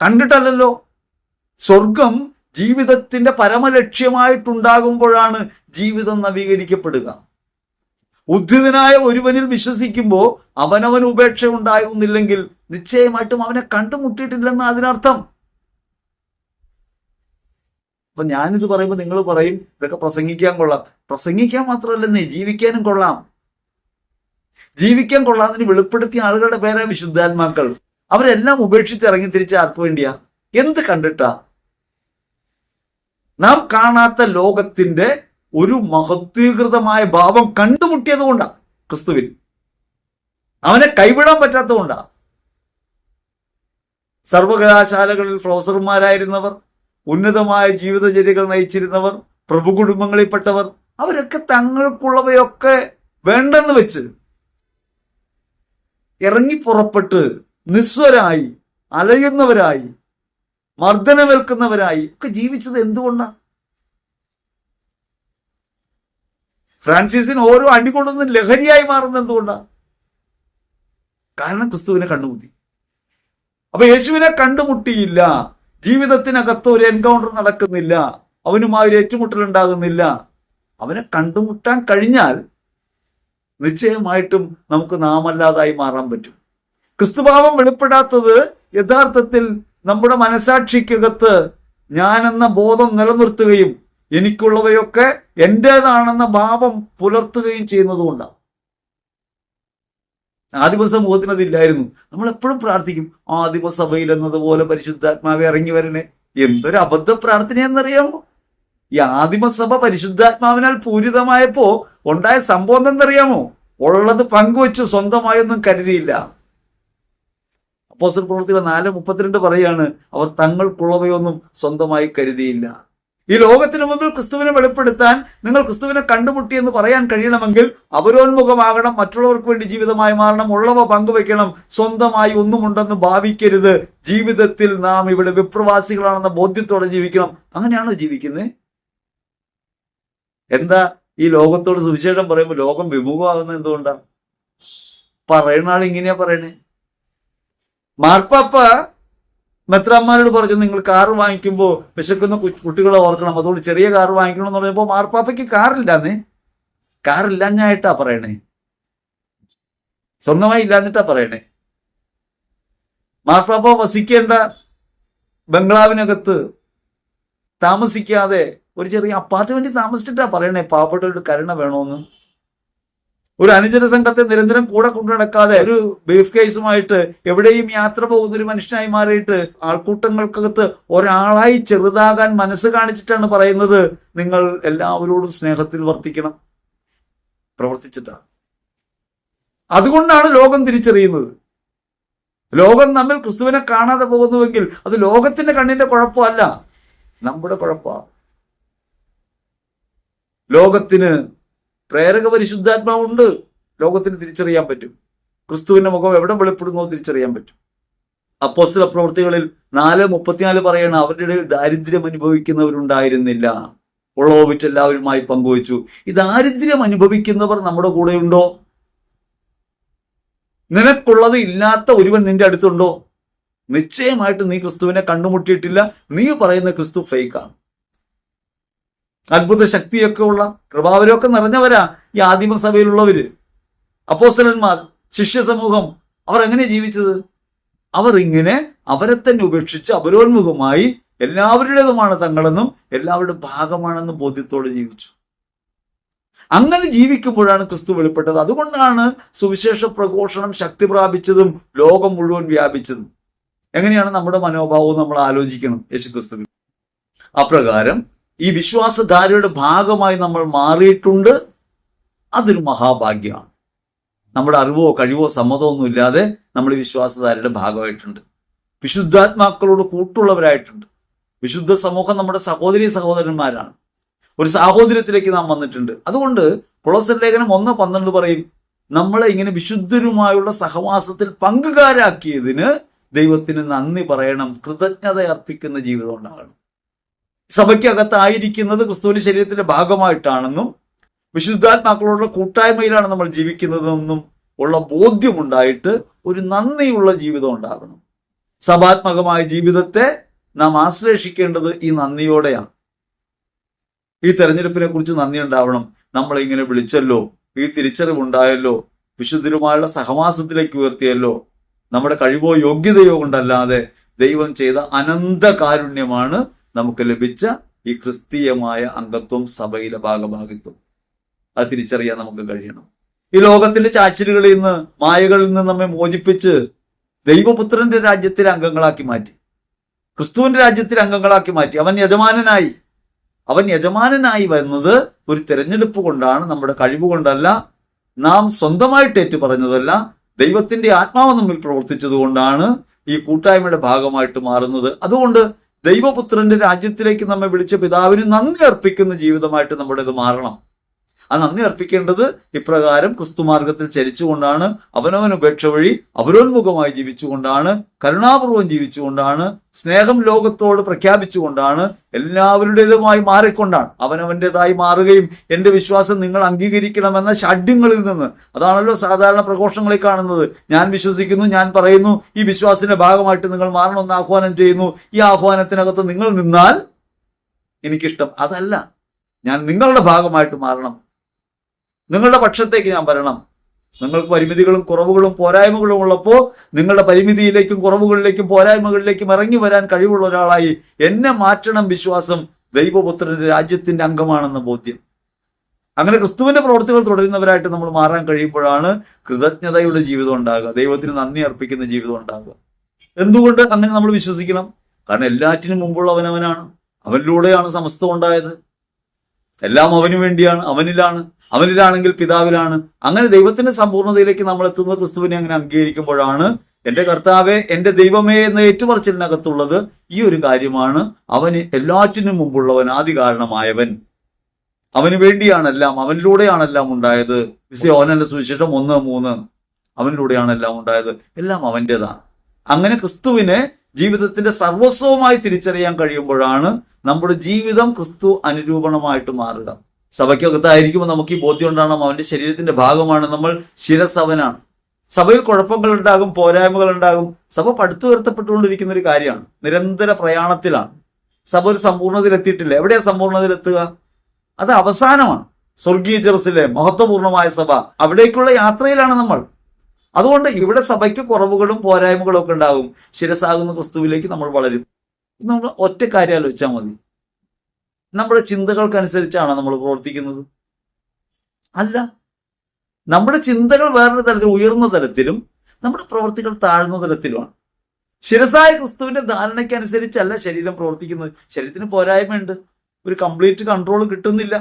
കണ്ടിട്ടല്ലല്ലോ. സ്വർഗം ജീവിതത്തിന്റെ പരമലക്ഷ്യമായിട്ടുണ്ടാകുമ്പോഴാണ് ജീവിതം നവീകരിക്കപ്പെടുക. ഉദ്ധിതനായ ഒരുവനിൽ വിശ്വസിക്കുമ്പോൾ അവനവൻ ഉപേക്ഷ ഉണ്ടാകുന്നില്ലെങ്കിൽ നിശ്ചയമായിട്ടും അവനെ കണ്ടുമുട്ടിയിട്ടില്ലെന്ന് അതിനർത്ഥം. അപ്പൊ ഞാനിത് പറയുമ്പോൾ നിങ്ങൾ പറയും ഇതൊക്കെ പ്രസംഗിക്കാൻ കൊള്ളാം. പ്രസംഗിക്കാൻ മാത്രമല്ലെന്നേ, ജീവിക്കാനും കൊള്ളാം. ജീവിക്കാൻ കൊള്ളാമെന്ന് വെളിപ്പെടുത്തിയ ആളുകളുടെ പേരാ വിശുദ്ധാത്മാക്കൾ. അവരെല്ലാം ഉപേക്ഷിച്ച് ഇറങ്ങി തിരിച്ച് ആർക്ക് വേണ്ടിയാ? എന്ത് കണ്ടിട്ടാ? നാം കാണാത്ത ലോകത്തിന്റെ ഒരു മഹത്വീകൃതമായ ഭാവം കണ്ടുമുട്ടിയത് കൊണ്ടാണ്. ക്രിസ്തുവിൽ അവനെ കൈവിടാൻ പറ്റാത്തതുകൊണ്ടാ. സർവകലാശാലകളിൽ പ്രൊഫസർമാരായിരുന്നവർ, ഉന്നതമായ ജീവിതചര്യകൾ നയിച്ചിരുന്നവർ, പ്രഭു കുടുംബങ്ങളിൽപ്പെട്ടവർ, അവരൊക്കെ തങ്ങൾക്കുള്ളവയൊക്കെ വേണ്ടെന്ന് വെച്ച് ഇറങ്ങി പുറപ്പെട്ട് നിസ്വരായി, അലയുന്നവരായി, മർദ്ദനമേൽക്കുന്നവരായി ഒക്കെ ജീവിച്ചത് എന്തുകൊണ്ടാണ്? ഫ്രാൻസിസിന് ഓരോ അടി കൊണ്ടൊന്നും ലഹരിയായി മാറുന്നത് എന്തുകൊണ്ടാണ്? കാരണം ക്രിസ്തുവിനെ കണ്ടുമുട്ടി. അപ്പൊ യേശുവിനെ കണ്ടുമുട്ടിയില്ല, ജീവിതത്തിനകത്ത് ഒരു എൻകൗണ്ടർ നടക്കുന്നില്ല, അവനുമായി ഒരു ഏറ്റുമുട്ടൽ ഉണ്ടാകുന്നില്ല. അവനെ കണ്ടുമുട്ടാൻ കഴിഞ്ഞാൽ നിശ്ചയമായിട്ടും നമുക്ക് നാമല്ലാതായി മാറാൻ പറ്റും. ക്രിസ്തുഭാവം വെളിപ്പെടാത്തത് യഥാർത്ഥത്തിൽ നമ്മുടെ മനസാക്ഷിക്കകത്ത് ഞാനെന്ന ബോധം നിലനിർത്തുകയും എനിക്കുള്ളവയൊക്കെ എന്റേതാണെന്ന ഭാവം പുലർത്തുകയും ചെയ്യുന്നത് കൊണ്ടാണ്. ആദിമ സമൂഹത്തിന് അതില്ലായിരുന്നു. നമ്മൾ എപ്പോഴും പ്രാർത്ഥിക്കും, ആദിമസഭയിൽ എന്നതുപോലെ പരിശുദ്ധാത്മാവെ ഇറങ്ങി വരണേ. എന്തൊരു അബദ്ധ പ്രാർത്ഥനയെന്നറിയാമോ? ഈ ആദിമസഭ പരിശുദ്ധാത്മാവിനാൽ പൂരിതമായപ്പോ ഉണ്ടായ സംഭവം എന്തെന്നറിയാമോ? ഉള്ളത് പങ്കുവെച്ചു, സ്വന്തമായൊന്നും കരുതിയില്ല. അപ്പോസ്തല പ്രവൃത്തികൾ 4:32 പറയാണ്, അവർ തങ്ങൾക്കുള്ളവയൊന്നും സ്വന്തമായി കരുതിയില്ല. ഈ ലോകത്തിന് മുമ്പിൽ ക്രിസ്തുവിനെ വെളിപ്പെടുത്താൻ നിങ്ങൾ ക്രിസ്തുവിനെ കണ്ടുമുട്ടി എന്ന് പറയാൻ കഴിയണമെങ്കിൽ അവരോന്മുഖമാകണം, മറ്റുള്ളവർക്ക് വേണ്ടി ജീവിതമായി മാറണം, ഉള്ളവ പങ്കുവെക്കണം, സ്വന്തമായി ഒന്നുമുണ്ടെന്ന് ഭാവിക്കരുത്. ജീവിതത്തിൽ നാം ഇവിടെ വിപ്രവാസികളാണെന്ന ബോധ്യത്തോടെ ജീവിക്കണം. അങ്ങനെയാണോ ജീവിക്കുന്നത്? എന്താ ഈ ലോകത്തോട് സുവിശേഷം പറയുമ്പോൾ ലോകം വിമുഖമാകുന്നത് എന്തുകൊണ്ടാ? പറയുന്ന ആൾ ഇങ്ങനെയാ പറയണേ. മാർപ്പാപ്പ മെത്രാന്മാരോട് പറഞ്ഞു, നിങ്ങൾ കാറ് വാങ്ങിക്കുമ്പോൾ വിശക്കുന്ന കുട്ടികളെ ഓർക്കണം, അതുകൊണ്ട് ചെറിയ കാറ് വാങ്ങിക്കണം എന്ന് പറയുമ്പോൾ മാർപ്പാപ്പയ്ക്ക് കാറില്ലാന്നേ. കാറില്ലാഞ്ഞായിട്ടാ പറയണേ, സ്വന്തമായി ഇല്ലാഞ്ഞിട്ടാ പറയണേ. മാർപ്പാപ്പ വസിക്കേണ്ട ബംഗ്ലാവിനകത്ത് താമസിക്കാതെ ഒരു ചെറിയ അപ്പാർട്ട്മെന്റിൽ താമസിച്ചിട്ടാ പറയണേ പാവപ്പെട്ടവരുടെ കരുണ വേണോന്ന്. ഒരു അനുചര സംഘത്തെ നിരന്തരം കൂടെ കൊണ്ടു നടക്കാതെ ഒരു ബ്രീഫ് കേസുമായിട്ട് എവിടെയും യാത്ര പോകുന്ന ഒരു മനുഷ്യനായി മാറിയിട്ട് ആൾക്കൂട്ടങ്ങൾക്കകത്ത് ഒരാളായി ചെറുതാകാൻ മനസ്സ് കാണിച്ചിട്ടാണ് പറയുന്നത്, നിങ്ങൾ എല്ലാവരോടും സ്നേഹത്തിൽ വർത്തിക്കണം. പ്രവർത്തിച്ചിട്ടാണ്. അതുകൊണ്ടാണ് ലോകം തിരിച്ചറിയുന്നത്. ലോകം നമ്മിൽ ക്രിസ്തുവിനെ കാണാതെ പോകുന്നുവെങ്കിൽ അത് ലോകത്തിന്റെ കണ്ണിന്റെ കുഴപ്പമല്ല, നമ്മുടെ കുഴപ്പമാണ്. ലോകത്തിന് പ്രേരക പരിശുദ്ധാത്മാവുണ്ട്. ലോകത്തിന് തിരിച്ചറിയാൻ പറ്റും. ക്രിസ്തുവിന്റെ മുഖം എവിടെ വെളിപ്പെടുന്നോ തിരിച്ചറിയാൻ പറ്റും. അപ്പോസ്തല പ്രവൃത്തികളിൽ 4:34 പറയണം, അവരുടെ ഇടയിൽ ദാരിദ്ര്യം അനുഭവിക്കുന്നവരുണ്ടായിരുന്നില്ല, ഉള്ളവ വിറ്റ് എല്ലാവരുമായി പങ്കുവച്ചു. ഈ ദാരിദ്ര്യം അനുഭവിക്കുന്നവർ നമ്മുടെ കൂടെയുണ്ടോ? നിനക്കുള്ളത് ഇല്ലാത്ത ഒരുവൻ നിന്റെ അടുത്തുണ്ടോ? നിശ്ചയമായിട്ട് നീ ക്രിസ്തുവിനെ കണ്ടുമുട്ടിയിട്ടില്ല. നീ പറയുന്ന ക്രിസ്തു ഫേക്കാണ്. അത്ഭുത ശക്തിയൊക്കെ ഉള്ള കൃപാവരമൊക്കെ നിറഞ്ഞവരാ ഈ ആദിമസഭയിലുള്ളവര്, അപ്പോസ്തലന്മാർ, ശിഷ്യ സമൂഹം. അവർ എങ്ങനെ ജീവിച്ചത്? അവർ ഇങ്ങനെ അവരെ തന്നെ ഉപേക്ഷിച്ച് അപരോന്മുഖമായി എല്ലാവരുടേതുമാണ് തങ്ങളെന്നും എല്ലാവരുടെ ഭാഗമാണെന്നും ബോധ്യത്തോടെ ജീവിച്ചു. അങ്ങനെ ജീവിക്കുമ്പോഴാണ് ക്രിസ്തു വെളിപ്പെട്ടത്. അതുകൊണ്ടാണ് സുവിശേഷ പ്രഘോഷണം ശക്തി പ്രാപിച്ചതും ലോകം മുഴുവൻ വ്യാപിച്ചതും. എങ്ങനെയാണ് നമ്മുടെ മനോഭാവവും നമ്മൾ ആലോചിക്കണം. യേശുക്രിസ്തുവിൽ അപ്രകാരം ഈ വിശ്വാസധാരയുടെ ഭാഗമായി നമ്മൾ മാറിയിട്ടുണ്ട്. അതൊരു മഹാഭാഗ്യമാണ്. നമ്മുടെ അറിവോ കഴിവോ സമ്മതമൊന്നും ഇല്ലാതെ നമ്മൾ വിശ്വാസധാരയുടെ ഭാഗമായിട്ടുണ്ട്. വിശുദ്ധാത്മാക്കളോട് കൂട്ടുള്ളവരായിട്ടുണ്ട്. വിശുദ്ധ സമൂഹം നമ്മുടെ സഹോദരി സഹോദരന്മാരാണ്. ഒരു സാഹോദര്യത്തിലേക്ക് നാം വന്നിട്ടുണ്ട്. അതുകൊണ്ട് കൊളോസ്യർ ലേഖനം 1:12 പറയും, നമ്മളെ ഇങ്ങനെ വിശുദ്ധരുമായുള്ള സഹവാസത്തിൽ പങ്കുകാരാക്കിയതിന് ദൈവത്തിന് നന്ദി പറയണം, കൃതജ്ഞത അർപ്പിക്കുന്ന ജീവിതം ഉണ്ടാകണം. സഭയ്ക്കകത്തായിരിക്കുന്നത് ക്രിസ്തുവിന്റെ ശരീരത്തിന്റെ ഭാഗമായിട്ടാണെന്നും വിശുദ്ധാത്മാക്കളോടുള്ള കൂട്ടായ്മയിലാണ് നമ്മൾ ജീവിക്കുന്നതെന്നും ഉള്ള ബോധ്യമുണ്ടായിട്ട് ഒരു നന്ദിയുള്ള ജീവിതം ഉണ്ടാകണം. സഭാത്മകമായ ജീവിതത്തെ നാം ആശ്ലേഷിക്കേണ്ടത് ഈ നന്ദിയോടെയാണ്. ഈ തെരഞ്ഞെടുപ്പിനെ കുറിച്ച് നന്ദി ഉണ്ടാവണം. നമ്മളെ ഇങ്ങനെ വിളിച്ചല്ലോ, ഈ തിരിച്ചറിവുണ്ടായല്ലോ, വിശുദ്ധരുമായുള്ള സഹവാസത്തിലേക്ക് ഉയർത്തിയല്ലോ. നമ്മുടെ കഴിവോ യോഗ്യതയോ കൊണ്ടല്ലാതെ ദൈവം ചെയ്ത അനന്ത കാരുണ്യമാണ് നമുക്ക് ലഭിച്ച ഈ ക്രിസ്തീയമായ അംഗത്വം, സഭയിലെ ഭാഗഭാഗിത്വം. അത് തിരിച്ചറിയാൻ നമുക്ക് കഴിയണം. ഈ ലോകത്തിന്റെ ചാച്ചിലുകളിൽ നിന്ന്, മായകളിൽ നിന്ന് നമ്മെ മോചിപ്പിച്ച് ദൈവപുത്രന്റെ രാജ്യത്തിലെ അംഗങ്ങളാക്കി മാറ്റി, ക്രിസ്തുവിന്റെ രാജ്യത്തിലെ അംഗങ്ങളാക്കി മാറ്റി. അവൻ യജമാനനായി വരുന്നത് ഒരു തിരഞ്ഞെടുപ്പ് കൊണ്ടാണ്, നമ്മുടെ കഴിവ് കൊണ്ടല്ല, നാം സ്വന്തമായിട്ട് ഏറ്റു പറഞ്ഞതല്ല. ദൈവത്തിന്റെ ആത്മാവ് നമ്മിൽ പ്രവർത്തിച്ചത് കൊണ്ടാണ് ഈ കൂട്ടായ്മയുടെ ഭാഗമായിട്ട് മാറുന്നത്. അതുകൊണ്ട് ദൈവപുത്രന്റെ രാജ്യത്തിലേക്ക് നമ്മെ വിളിച്ച പിതാവിന് നന്ദി അർപ്പിക്കുന്ന ജീവിതമായിട്ട് നമ്മുടേത് മാറണം. ആ നന്ദി അർപ്പിക്കേണ്ടത് ഇപ്രകാരം ക്രിസ്തുമാർഗത്തിൽ ചരിച്ചുകൊണ്ടാണ്, അവനവൻ ഉപേക്ഷ വഴി അപരോന്മുഖമായി ജീവിച്ചുകൊണ്ടാണ്, കരുണാപൂർവം ജീവിച്ചുകൊണ്ടാണ്, സ്നേഹം ലോകത്തോട് പ്രഖ്യാപിച്ചുകൊണ്ടാണ്, എല്ലാവരുടേതുമായി മാറിക്കൊണ്ടാണ്. അവനവൻ്റെതായി മാറുകയും എന്റെ വിശ്വാസം നിങ്ങൾ അംഗീകരിക്കണമെന്ന ഷാഢ്യങ്ങളിൽ നിന്ന്, അതാണല്ലോ സാധാരണ പ്രഘോഷങ്ങളിൽ കാണുന്നത്. ഞാൻ വിശ്വസിക്കുന്നു, ഞാൻ പറയുന്നു, ഈ വിശ്വാസത്തിന്റെ ഭാഗമായിട്ട് നിങ്ങൾ മാറണമെന്ന് ആഹ്വാനം ചെയ്യുന്നു. ഈ ആഹ്വാനത്തിനകത്ത് നിങ്ങൾ നിന്നാൽ എനിക്കിഷ്ടം. അതല്ല, ഞാൻ നിങ്ങളുടെ ഭാഗമായിട്ട് മാറണം, നിങ്ങളുടെ പക്ഷത്തേക്ക് ഞാൻ വരണം. നിങ്ങൾക്ക് പരിമിതികളും കുറവുകളും പോരായ്മകളും ഉള്ളപ്പോൾ നിങ്ങളുടെ പരിമിതിയിലേക്കും കുറവുകളിലേക്കും പോരായ്മകളിലേക്കും ഇറങ്ങി വരാൻ കഴിവുള്ള ഒരാളായി എന്നെ മാറ്റണം. വിശ്വാസം ദൈവപുത്രന്റെ രാജ്യത്തിന്റെ അംഗമാണെന്ന ബോധ്യം. അങ്ങനെ ക്രിസ്തുവിന്റെ പ്രവൃത്തികൾ തുടരുന്നവരായിട്ട് നമ്മൾ മാറാൻ കഴിയുമ്പോഴാണ് കൃതജ്ഞതയുടെ ജീവിതം ഉണ്ടാകുക, ദൈവത്തിന് നന്ദി അർപ്പിക്കുന്ന ജീവിതം ഉണ്ടാകുക. എന്തുകൊണ്ട് അങ്ങനെ നമ്മൾ വിശ്വസിക്കണം? കാരണം എല്ലാറ്റിനും മുമ്പുള്ള അവനവനാണ്. അവനിലൂടെയാണ് സമസ്തം ഉണ്ടായത്. എല്ലാം അവന് വേണ്ടിയാണ്, അവനിലാണെങ്കിൽ പിതാവിലാണ്. അങ്ങനെ ദൈവത്തിന്റെ സമ്പൂർണ്ണതയിലേക്ക് നമ്മൾ എത്തുന്നത് ക്രിസ്തുവിനെ അങ്ങനെ അംഗീകരിക്കുമ്പോഴാണ്. എന്റെ കർത്താവേ, എന്റെ ദൈവമേ എന്ന ഏറ്റുപറച്ചിലിനകത്തുള്ളത് ഈ ഒരു കാര്യമാണ്. അവന് എല്ലാറ്റിനും മുമ്പുള്ളവൻ, ആദി കാരണമായവൻ, അവന് വേണ്ടിയാണെല്ലാം, അവനിലൂടെയാണെല്ലാം ഉണ്ടായത്. യോഹന്നാന്റെ സുവിശേഷം 1:3. അവനിലൂടെയാണ് എല്ലാം ഉണ്ടായത്, എല്ലാം അവൻ്റെതാണ്. അങ്ങനെ ക്രിസ്തുവിനെ ജീവിതത്തിന്റെ സർവസ്വമായി തിരിച്ചറിയാൻ കഴിയുമ്പോഴാണ് നമ്മുടെ ജീവിതം ക്രിസ്തു അനുരൂപണമായിട്ട് മാറുക. സഭയ്ക്കകത്തായിരിക്കുമ്പോൾ നമുക്ക് ഈ ബോധ്യം ഉണ്ടാകണം, അവന്റെ ശരീരത്തിന്റെ ഭാഗമാണ് നമ്മൾ, ശിരസ് അവനാണ്. സഭയിൽ കുഴപ്പങ്ങൾ ഉണ്ടാകും, പോരായ്മകൾ ഉണ്ടാകും. സഭ പടുത്തുയർത്തപ്പെട്ടുകൊണ്ടിരിക്കുന്ന ഒരു കാര്യമാണ്, നിരന്തര പ്രയാണത്തിലാണ്. സഭ ഒരു സമ്പൂർണ്ണതയിലെത്തിയിട്ടില്ല. എവിടെയാ സമ്പൂർണ്ണതയിലെത്തുക? അത് അവസാനമാണ്. സ്വർഗീയ ജെറുസലേം, മഹത്വപൂർണമായ സഭ, അവിടേക്കുള്ള യാത്രയിലാണ് നമ്മൾ. അതുകൊണ്ട് ഇവിടെ സഭയ്ക്ക് കുറവുകളും പോരായ്മകളും ഒക്കെ ഉണ്ടാകും. ശിരസാകുന്ന ക്രിസ്തുവിലേക്ക് നമ്മൾ വളരും. നമ്മൾ ഒറ്റ കാര്യം ആലോചിച്ചാൽ മതി. നമ്മുടെ ചിന്തകൾക്കനുസരിച്ചാണ് നമ്മൾ പ്രവർത്തിക്കുന്നത്? അല്ല. നമ്മുടെ ചിന്തകൾ വേറൊരു തലത്തിൽ, ഉയർന്ന തലത്തിലും നമ്മുടെ പ്രവർത്തികൾ താഴ്ന്ന തലത്തിലുമാണ്. ശിരസായ ക്രിസ്തുവിന്റെ ധാരണയ്ക്കനുസരിച്ചല്ല ശരീരം പ്രവർത്തിക്കുന്നത്. ശരീരത്തിന് പോരായ്മയുണ്ട്, ഒരു കംപ്ലീറ്റ് കൺട്രോൾ കിട്ടുന്നില്ല.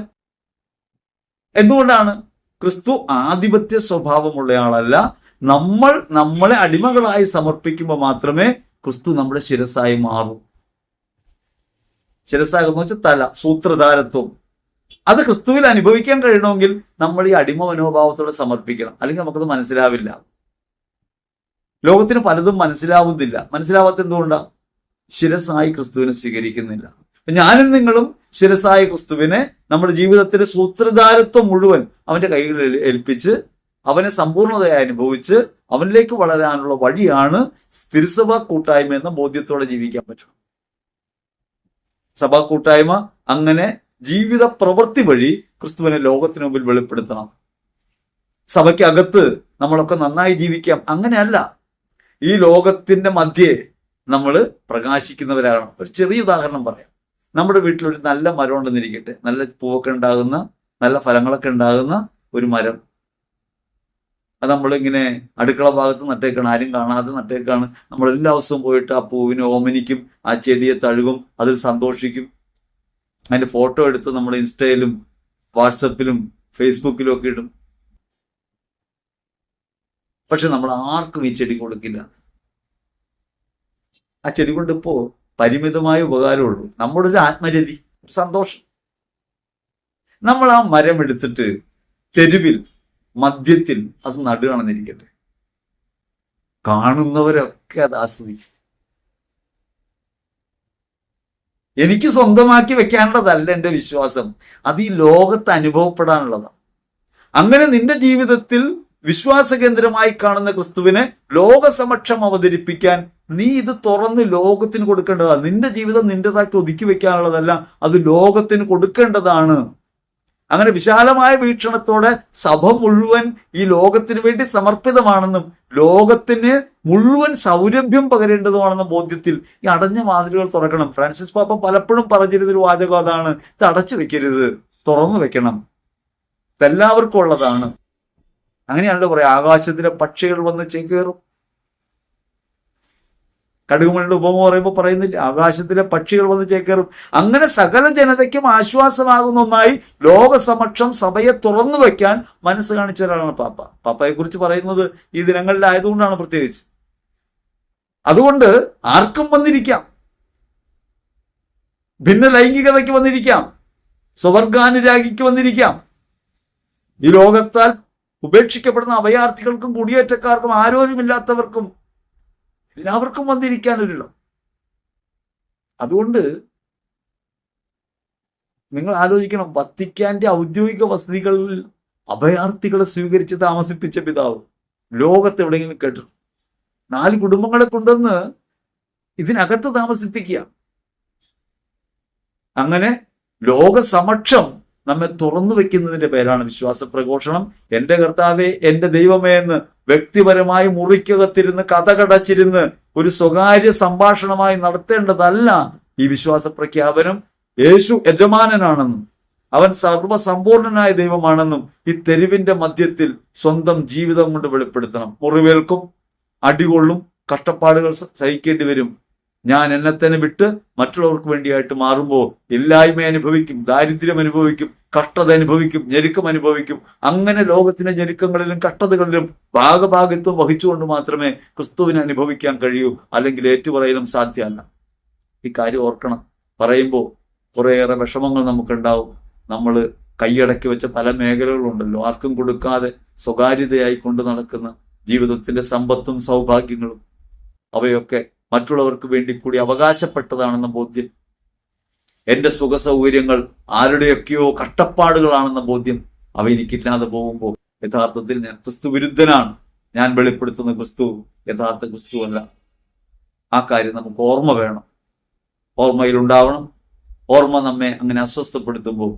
എന്തുകൊണ്ടാണ്? ക്രിസ്തു ആധിപത്യ സ്വഭാവമുള്ളയാളല്ല. നമ്മൾ നമ്മളെ അടിമകളായി സമർപ്പിക്കുമ്പോൾ മാത്രമേ ക്രിസ്തു നമ്മുടെ ശിരസായി മാറൂ. ശിരസാകുന്ന വെച്ചാൽ തല, സൂത്രധാരത്വം. അത് ക്രിസ്തുവിൽ അനുഭവിക്കാൻ കഴിയണമെങ്കിൽ നമ്മൾ ഈ അടിമ മനോഭാവത്തോടെ സമർപ്പിക്കണം. അല്ലെങ്കിൽ നമുക്കത് മനസ്സിലാവില്ല. ലോകത്തിന് പലതും മനസ്സിലാവുന്നില്ല. മനസ്സിലാവാത്ത എന്തുകൊണ്ടാ? ശിരസായി ക്രിസ്തുവിനെ സ്വീകരിക്കുന്നില്ല. ഞാനും നിങ്ങളും ശിരസായ ക്രിസ്തുവിനെ നമ്മുടെ ജീവിതത്തിന്റെ സൂത്രധാരത്വം മുഴുവൻ അവന്റെ കൈകളിൽ ഏൽപ്പിച്ച് അവനെ സമ്പൂർണ്ണതയായി അനുഭവിച്ച് അവനിലേക്ക് വളരാനുള്ള വഴിയാണ് തിരുസഭാ കൂട്ടായ്മ എന്ന ബോധ്യത്തോടെ ജീവിക്കാൻ പറ്റണം. സഭാ കൂട്ടായ്മ അങ്ങനെ ജീവിത പ്രവൃത്തി വഴി ക്രിസ്തുവിനെ ലോകത്തിന് മുമ്പിൽ വെളിപ്പെടുത്തണം. സഭയ്ക്കകത്ത് നമ്മളൊക്കെ നന്നായി ജീവിക്കാം, അങ്ങനെയല്ല. ഈ ലോകത്തിന്റെ മധ്യേ നമ്മൾ പ്രകാശിക്കുന്നവരാകണം. ഒരു ചെറിയ ഉദാഹരണം പറയാം. നമ്മുടെ വീട്ടിലൊരു നല്ല മരം ഉണ്ടെന്നിരിക്കട്ടെ, നല്ല പൂവൊക്കെ ഉണ്ടാകുന്ന, നല്ല ഫലങ്ങളൊക്കെ ഉണ്ടാകുന്ന ഒരു മരം. അത് നമ്മളിങ്ങനെ അടുക്കള ഭാഗത്ത് നട്ടേക്കാണ്, ആരും കാണാതെ നട്ടേക്കാണ്. നമ്മൾ എല്ലാ ദിവസവും പോയിട്ട് ആ പൂവിനെ ഓമനിക്കും, ആ ചെടിയെ തഴുകും, അതിൽ സന്തോഷിക്കും. അതിന്റെ ഫോട്ടോ എടുത്ത് നമ്മൾ ഇൻസ്റ്റയിലും വാട്സപ്പിലും ഫേസ്ബുക്കിലും ഒക്കെ ഇടും. പക്ഷെ നമ്മൾ ആർക്കും ഈ ചെടി കൊടുക്കില്ല. ആ ചെടി കൊണ്ട് ഇപ്പോ പരിമിതമായ ഉപകാരമുള്ളൂ. നമ്മുടെ ഒരു ആത്മരതി, സന്തോഷം. നമ്മൾ ആ മരം എടുത്തിട്ട് തെരുവിൽ മധ്യത്തിൽ അത് നടുകയാണെന്നിരിക്കട്ടെ, കാണുന്നവരൊക്കെ അത് ആസ്വദിക്കും. എനിക്ക് സ്വന്തമാക്കി വെക്കാനുള്ളതല്ല എൻ്റെ വിശ്വാസം, അത് ഈ ലോകത്ത് അനുഭവപ്പെടാനുള്ളതാണ്. അങ്ങനെ നിന്റെ ജീവിതത്തിൽ വിശ്വാസകേന്ദ്രമായി കാണുന്ന ക്രിസ്തുവിനെ ലോകസമക്ഷം അവതരിപ്പിക്കാൻ നീ ഇത് തുറന്ന് ലോകത്തിന് കൊടുക്കേണ്ടതാണ്. നിന്റെ ജീവിതം നിന്റേതാക്കി ഒതുക്കി വെക്കാനുള്ളതല്ല, അത് ലോകത്തിന് കൊടുക്കേണ്ടതാണ്. അങ്ങനെ വിശാലമായ വീക്ഷണത്തോടെ സഭ മുഴുവൻ ഈ ലോകത്തിന് വേണ്ടി സമർപ്പിതമാണെന്നും ലോകത്തിന് മുഴുവൻ സൗരഭ്യം പകരേണ്ടതുമാണെന്ന ബോധ്യത്തിൽ ഈ അടഞ്ഞ വാതിലുകൾ തുറക്കണം. ഫ്രാൻസിസ് പാപ്പ പലപ്പോഴും പറഞ്ഞിരുന്നൊരു വാചകം അതാണ്, ഇത് അടച്ചു വെക്കരുത്, തുറന്നു വെക്കണം, ഇതെല്ലാവർക്കും ഉള്ളതാണ്. അങ്ങനെയാണല്ലോ പറയാം, ആകാശത്തിലെ പക്ഷികൾ വന്ന് ചേക്കേറും. കടുകുമണിയുടെ ഉപമ പറയുമ്പോൾ പറയുന്നില്ല, ആകാശത്തിലെ പക്ഷികൾ വന്ന് ചേക്കേറും. അങ്ങനെ സകല ജനതയ്ക്കും ആശ്വാസമാകുന്ന ഒന്നായി ലോകസമക്ഷം സഭയെ തുറന്നു വെക്കാൻ മനസ്സ് കാണിച്ച ഒരാളാണ് പാപ്പ. പാപ്പയെ കുറിച്ച് പറയുന്നത് ഈ ദിനങ്ങളിലായതുകൊണ്ടാണ് പ്രത്യേകിച്ച്. അതുകൊണ്ട് ആർക്കും വന്നിരിക്കാം, ഭിന്ന ലൈംഗികതയ്ക്ക് വന്നിരിക്കാം, സ്വവർഗാനുരാഗിക്ക് വന്നിരിക്കാം, ഈ ലോകത്താൽ ഉപേക്ഷിക്കപ്പെടുന്ന അഭയാർത്ഥികൾക്കും കുടിയേറ്റക്കാർക്കും ആരോരുമില്ലാത്തവർക്കും എല്ലാവർക്കും വന്നിരിക്കാനൊരിടം. അതുകൊണ്ട് നിങ്ങൾ ആലോചിക്കണം, വത്തിക്കാന്റെ ഔദ്യോഗിക വസതികളിൽ അഭയാർത്ഥികളെ സ്വീകരിച്ച് താമസിപ്പിച്ച പിതാവ് ലോകത്ത് എവിടെയെങ്കിലും കേട്ടു? 4 കുടുംബങ്ങളെ കൊണ്ടുവന്ന് ഇതിനകത്ത് താമസിപ്പിക്കുക. അങ്ങനെ ലോകസമക്ഷം നമ്മെ തുറന്നു വെക്കുന്നതിന്റെ പേരാണ് വിശ്വാസ പ്രഘോഷണം. എന്റെ കർത്താവേ, എന്റെ ദൈവമേ എന്ന് വ്യക്തിപരമായി മുറിക്കകത്തിരുന്ന് കഥകടച്ചിരുന്ന് ഒരു സ്വകാര്യ സംഭാഷണമായി നടത്തേണ്ടതല്ല ഈ വിശ്വാസ പ്രഖ്യാപനം. യേശു യജമാനനാണെന്നും അവൻ സർവസമ്പൂർണനായ ദൈവമാണെന്നും ഈ തെരുവിന്റെ മധ്യത്തിൽ സ്വന്തം ജീവിതം കൊണ്ട് വെളിപ്പെടുത്തണം. മുറിവേൽക്കും, അടികൊള്ളും, കഷ്ടപ്പാടുകൾ സഹിക്കേണ്ടി വരും. ഞാൻ എന്നെ തന്നെ വിട്ട് മറ്റുള്ളവർക്ക് വേണ്ടിയായിട്ട് മാറുമ്പോൾ ഇല്ലായ്മ അനുഭവിക്കും, ദാരിദ്ര്യം അനുഭവിക്കും, കഷ്ടത അനുഭവിക്കും, ഞെരുക്കം അനുഭവിക്കും. അങ്ങനെ ലോകത്തിന്റെ ഞെരുക്കങ്ങളിലും കഷ്ടതകളിലും ഭാഗഭാഗിത്വം വഹിച്ചുകൊണ്ട് മാത്രമേ ക്രിസ്തുവിനെ അനുഭവിക്കാൻ കഴിയൂ. അല്ലെങ്കിൽ ഏറ്റുപറയലും സാധ്യമല്ല. ഈ കാര്യം ഓർക്കണം. പറയുമ്പോൾ കുറേയേറെ വിഷമങ്ങൾ നമുക്കുണ്ടാവും. നമ്മൾ കൈയടക്കി വെച്ച പല മേഖലകളുണ്ടല്ലോ, ആർക്കും കൊടുക്കാതെ സ്വകാര്യതയായി കൊണ്ട് നടക്കുന്ന ജീവിതത്തിന്റെ സമ്പത്തും സൗഭാഗ്യങ്ങളും, അവയൊക്കെ മറ്റുള്ളവർക്ക് വേണ്ടി കൂടി അവകാശപ്പെട്ടതാണെന്ന ബോധ്യം, എന്റെ സുഖ സൗകര്യങ്ങൾ ആരുടെയൊക്കെയോ കഷ്ടപ്പാടുകളാണെന്ന ബോധ്യം അവ എനിക്കില്ലാതെ പോകുമ്പോൾ യഥാർത്ഥത്തിൽ ഞാൻ ക്രിസ്തു വിരുദ്ധനാണ്. ഞാൻ വെളിപ്പെടുത്തുന്ന ക്രിസ്തു യഥാർത്ഥ ക്രിസ്തു അല്ല. ആ കാര്യം നമുക്ക് ഓർമ്മ വേണം, ഓർമ്മയിലുണ്ടാവണം. ഓർമ്മ നമ്മെ അങ്ങനെ അസ്വസ്ഥപ്പെടുത്തുമ്പോൾ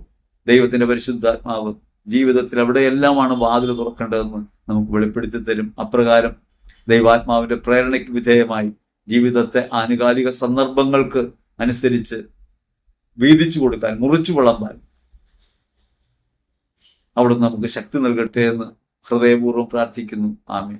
ദൈവത്തിന്റെ പരിശുദ്ധാത്മാവ് ജീവിതത്തിൽ എവിടെയെല്ലാമാണ് വാതിൽ തുറക്കേണ്ടതെന്ന് നമുക്ക് വെളിപ്പെടുത്തി തരും. അപ്രകാരം ദൈവാത്മാവിന്റെ പ്രേരണയ്ക്ക് വിധേയമായി ജീവിതത്തെ ആനുകാലിക സന്ദർഭങ്ങൾക്ക് അനുസരിച്ച് വീതിച്ചു കൊടുക്കാൻ, മുറിച്ചു വിളമ്പാൻ അവിടുന്ന് നമുക്ക് ശക്തി നൽകട്ടെ എന്ന് ഹൃദയപൂർവ്വം പ്രാർത്ഥിക്കുന്നു. ആമേൻ.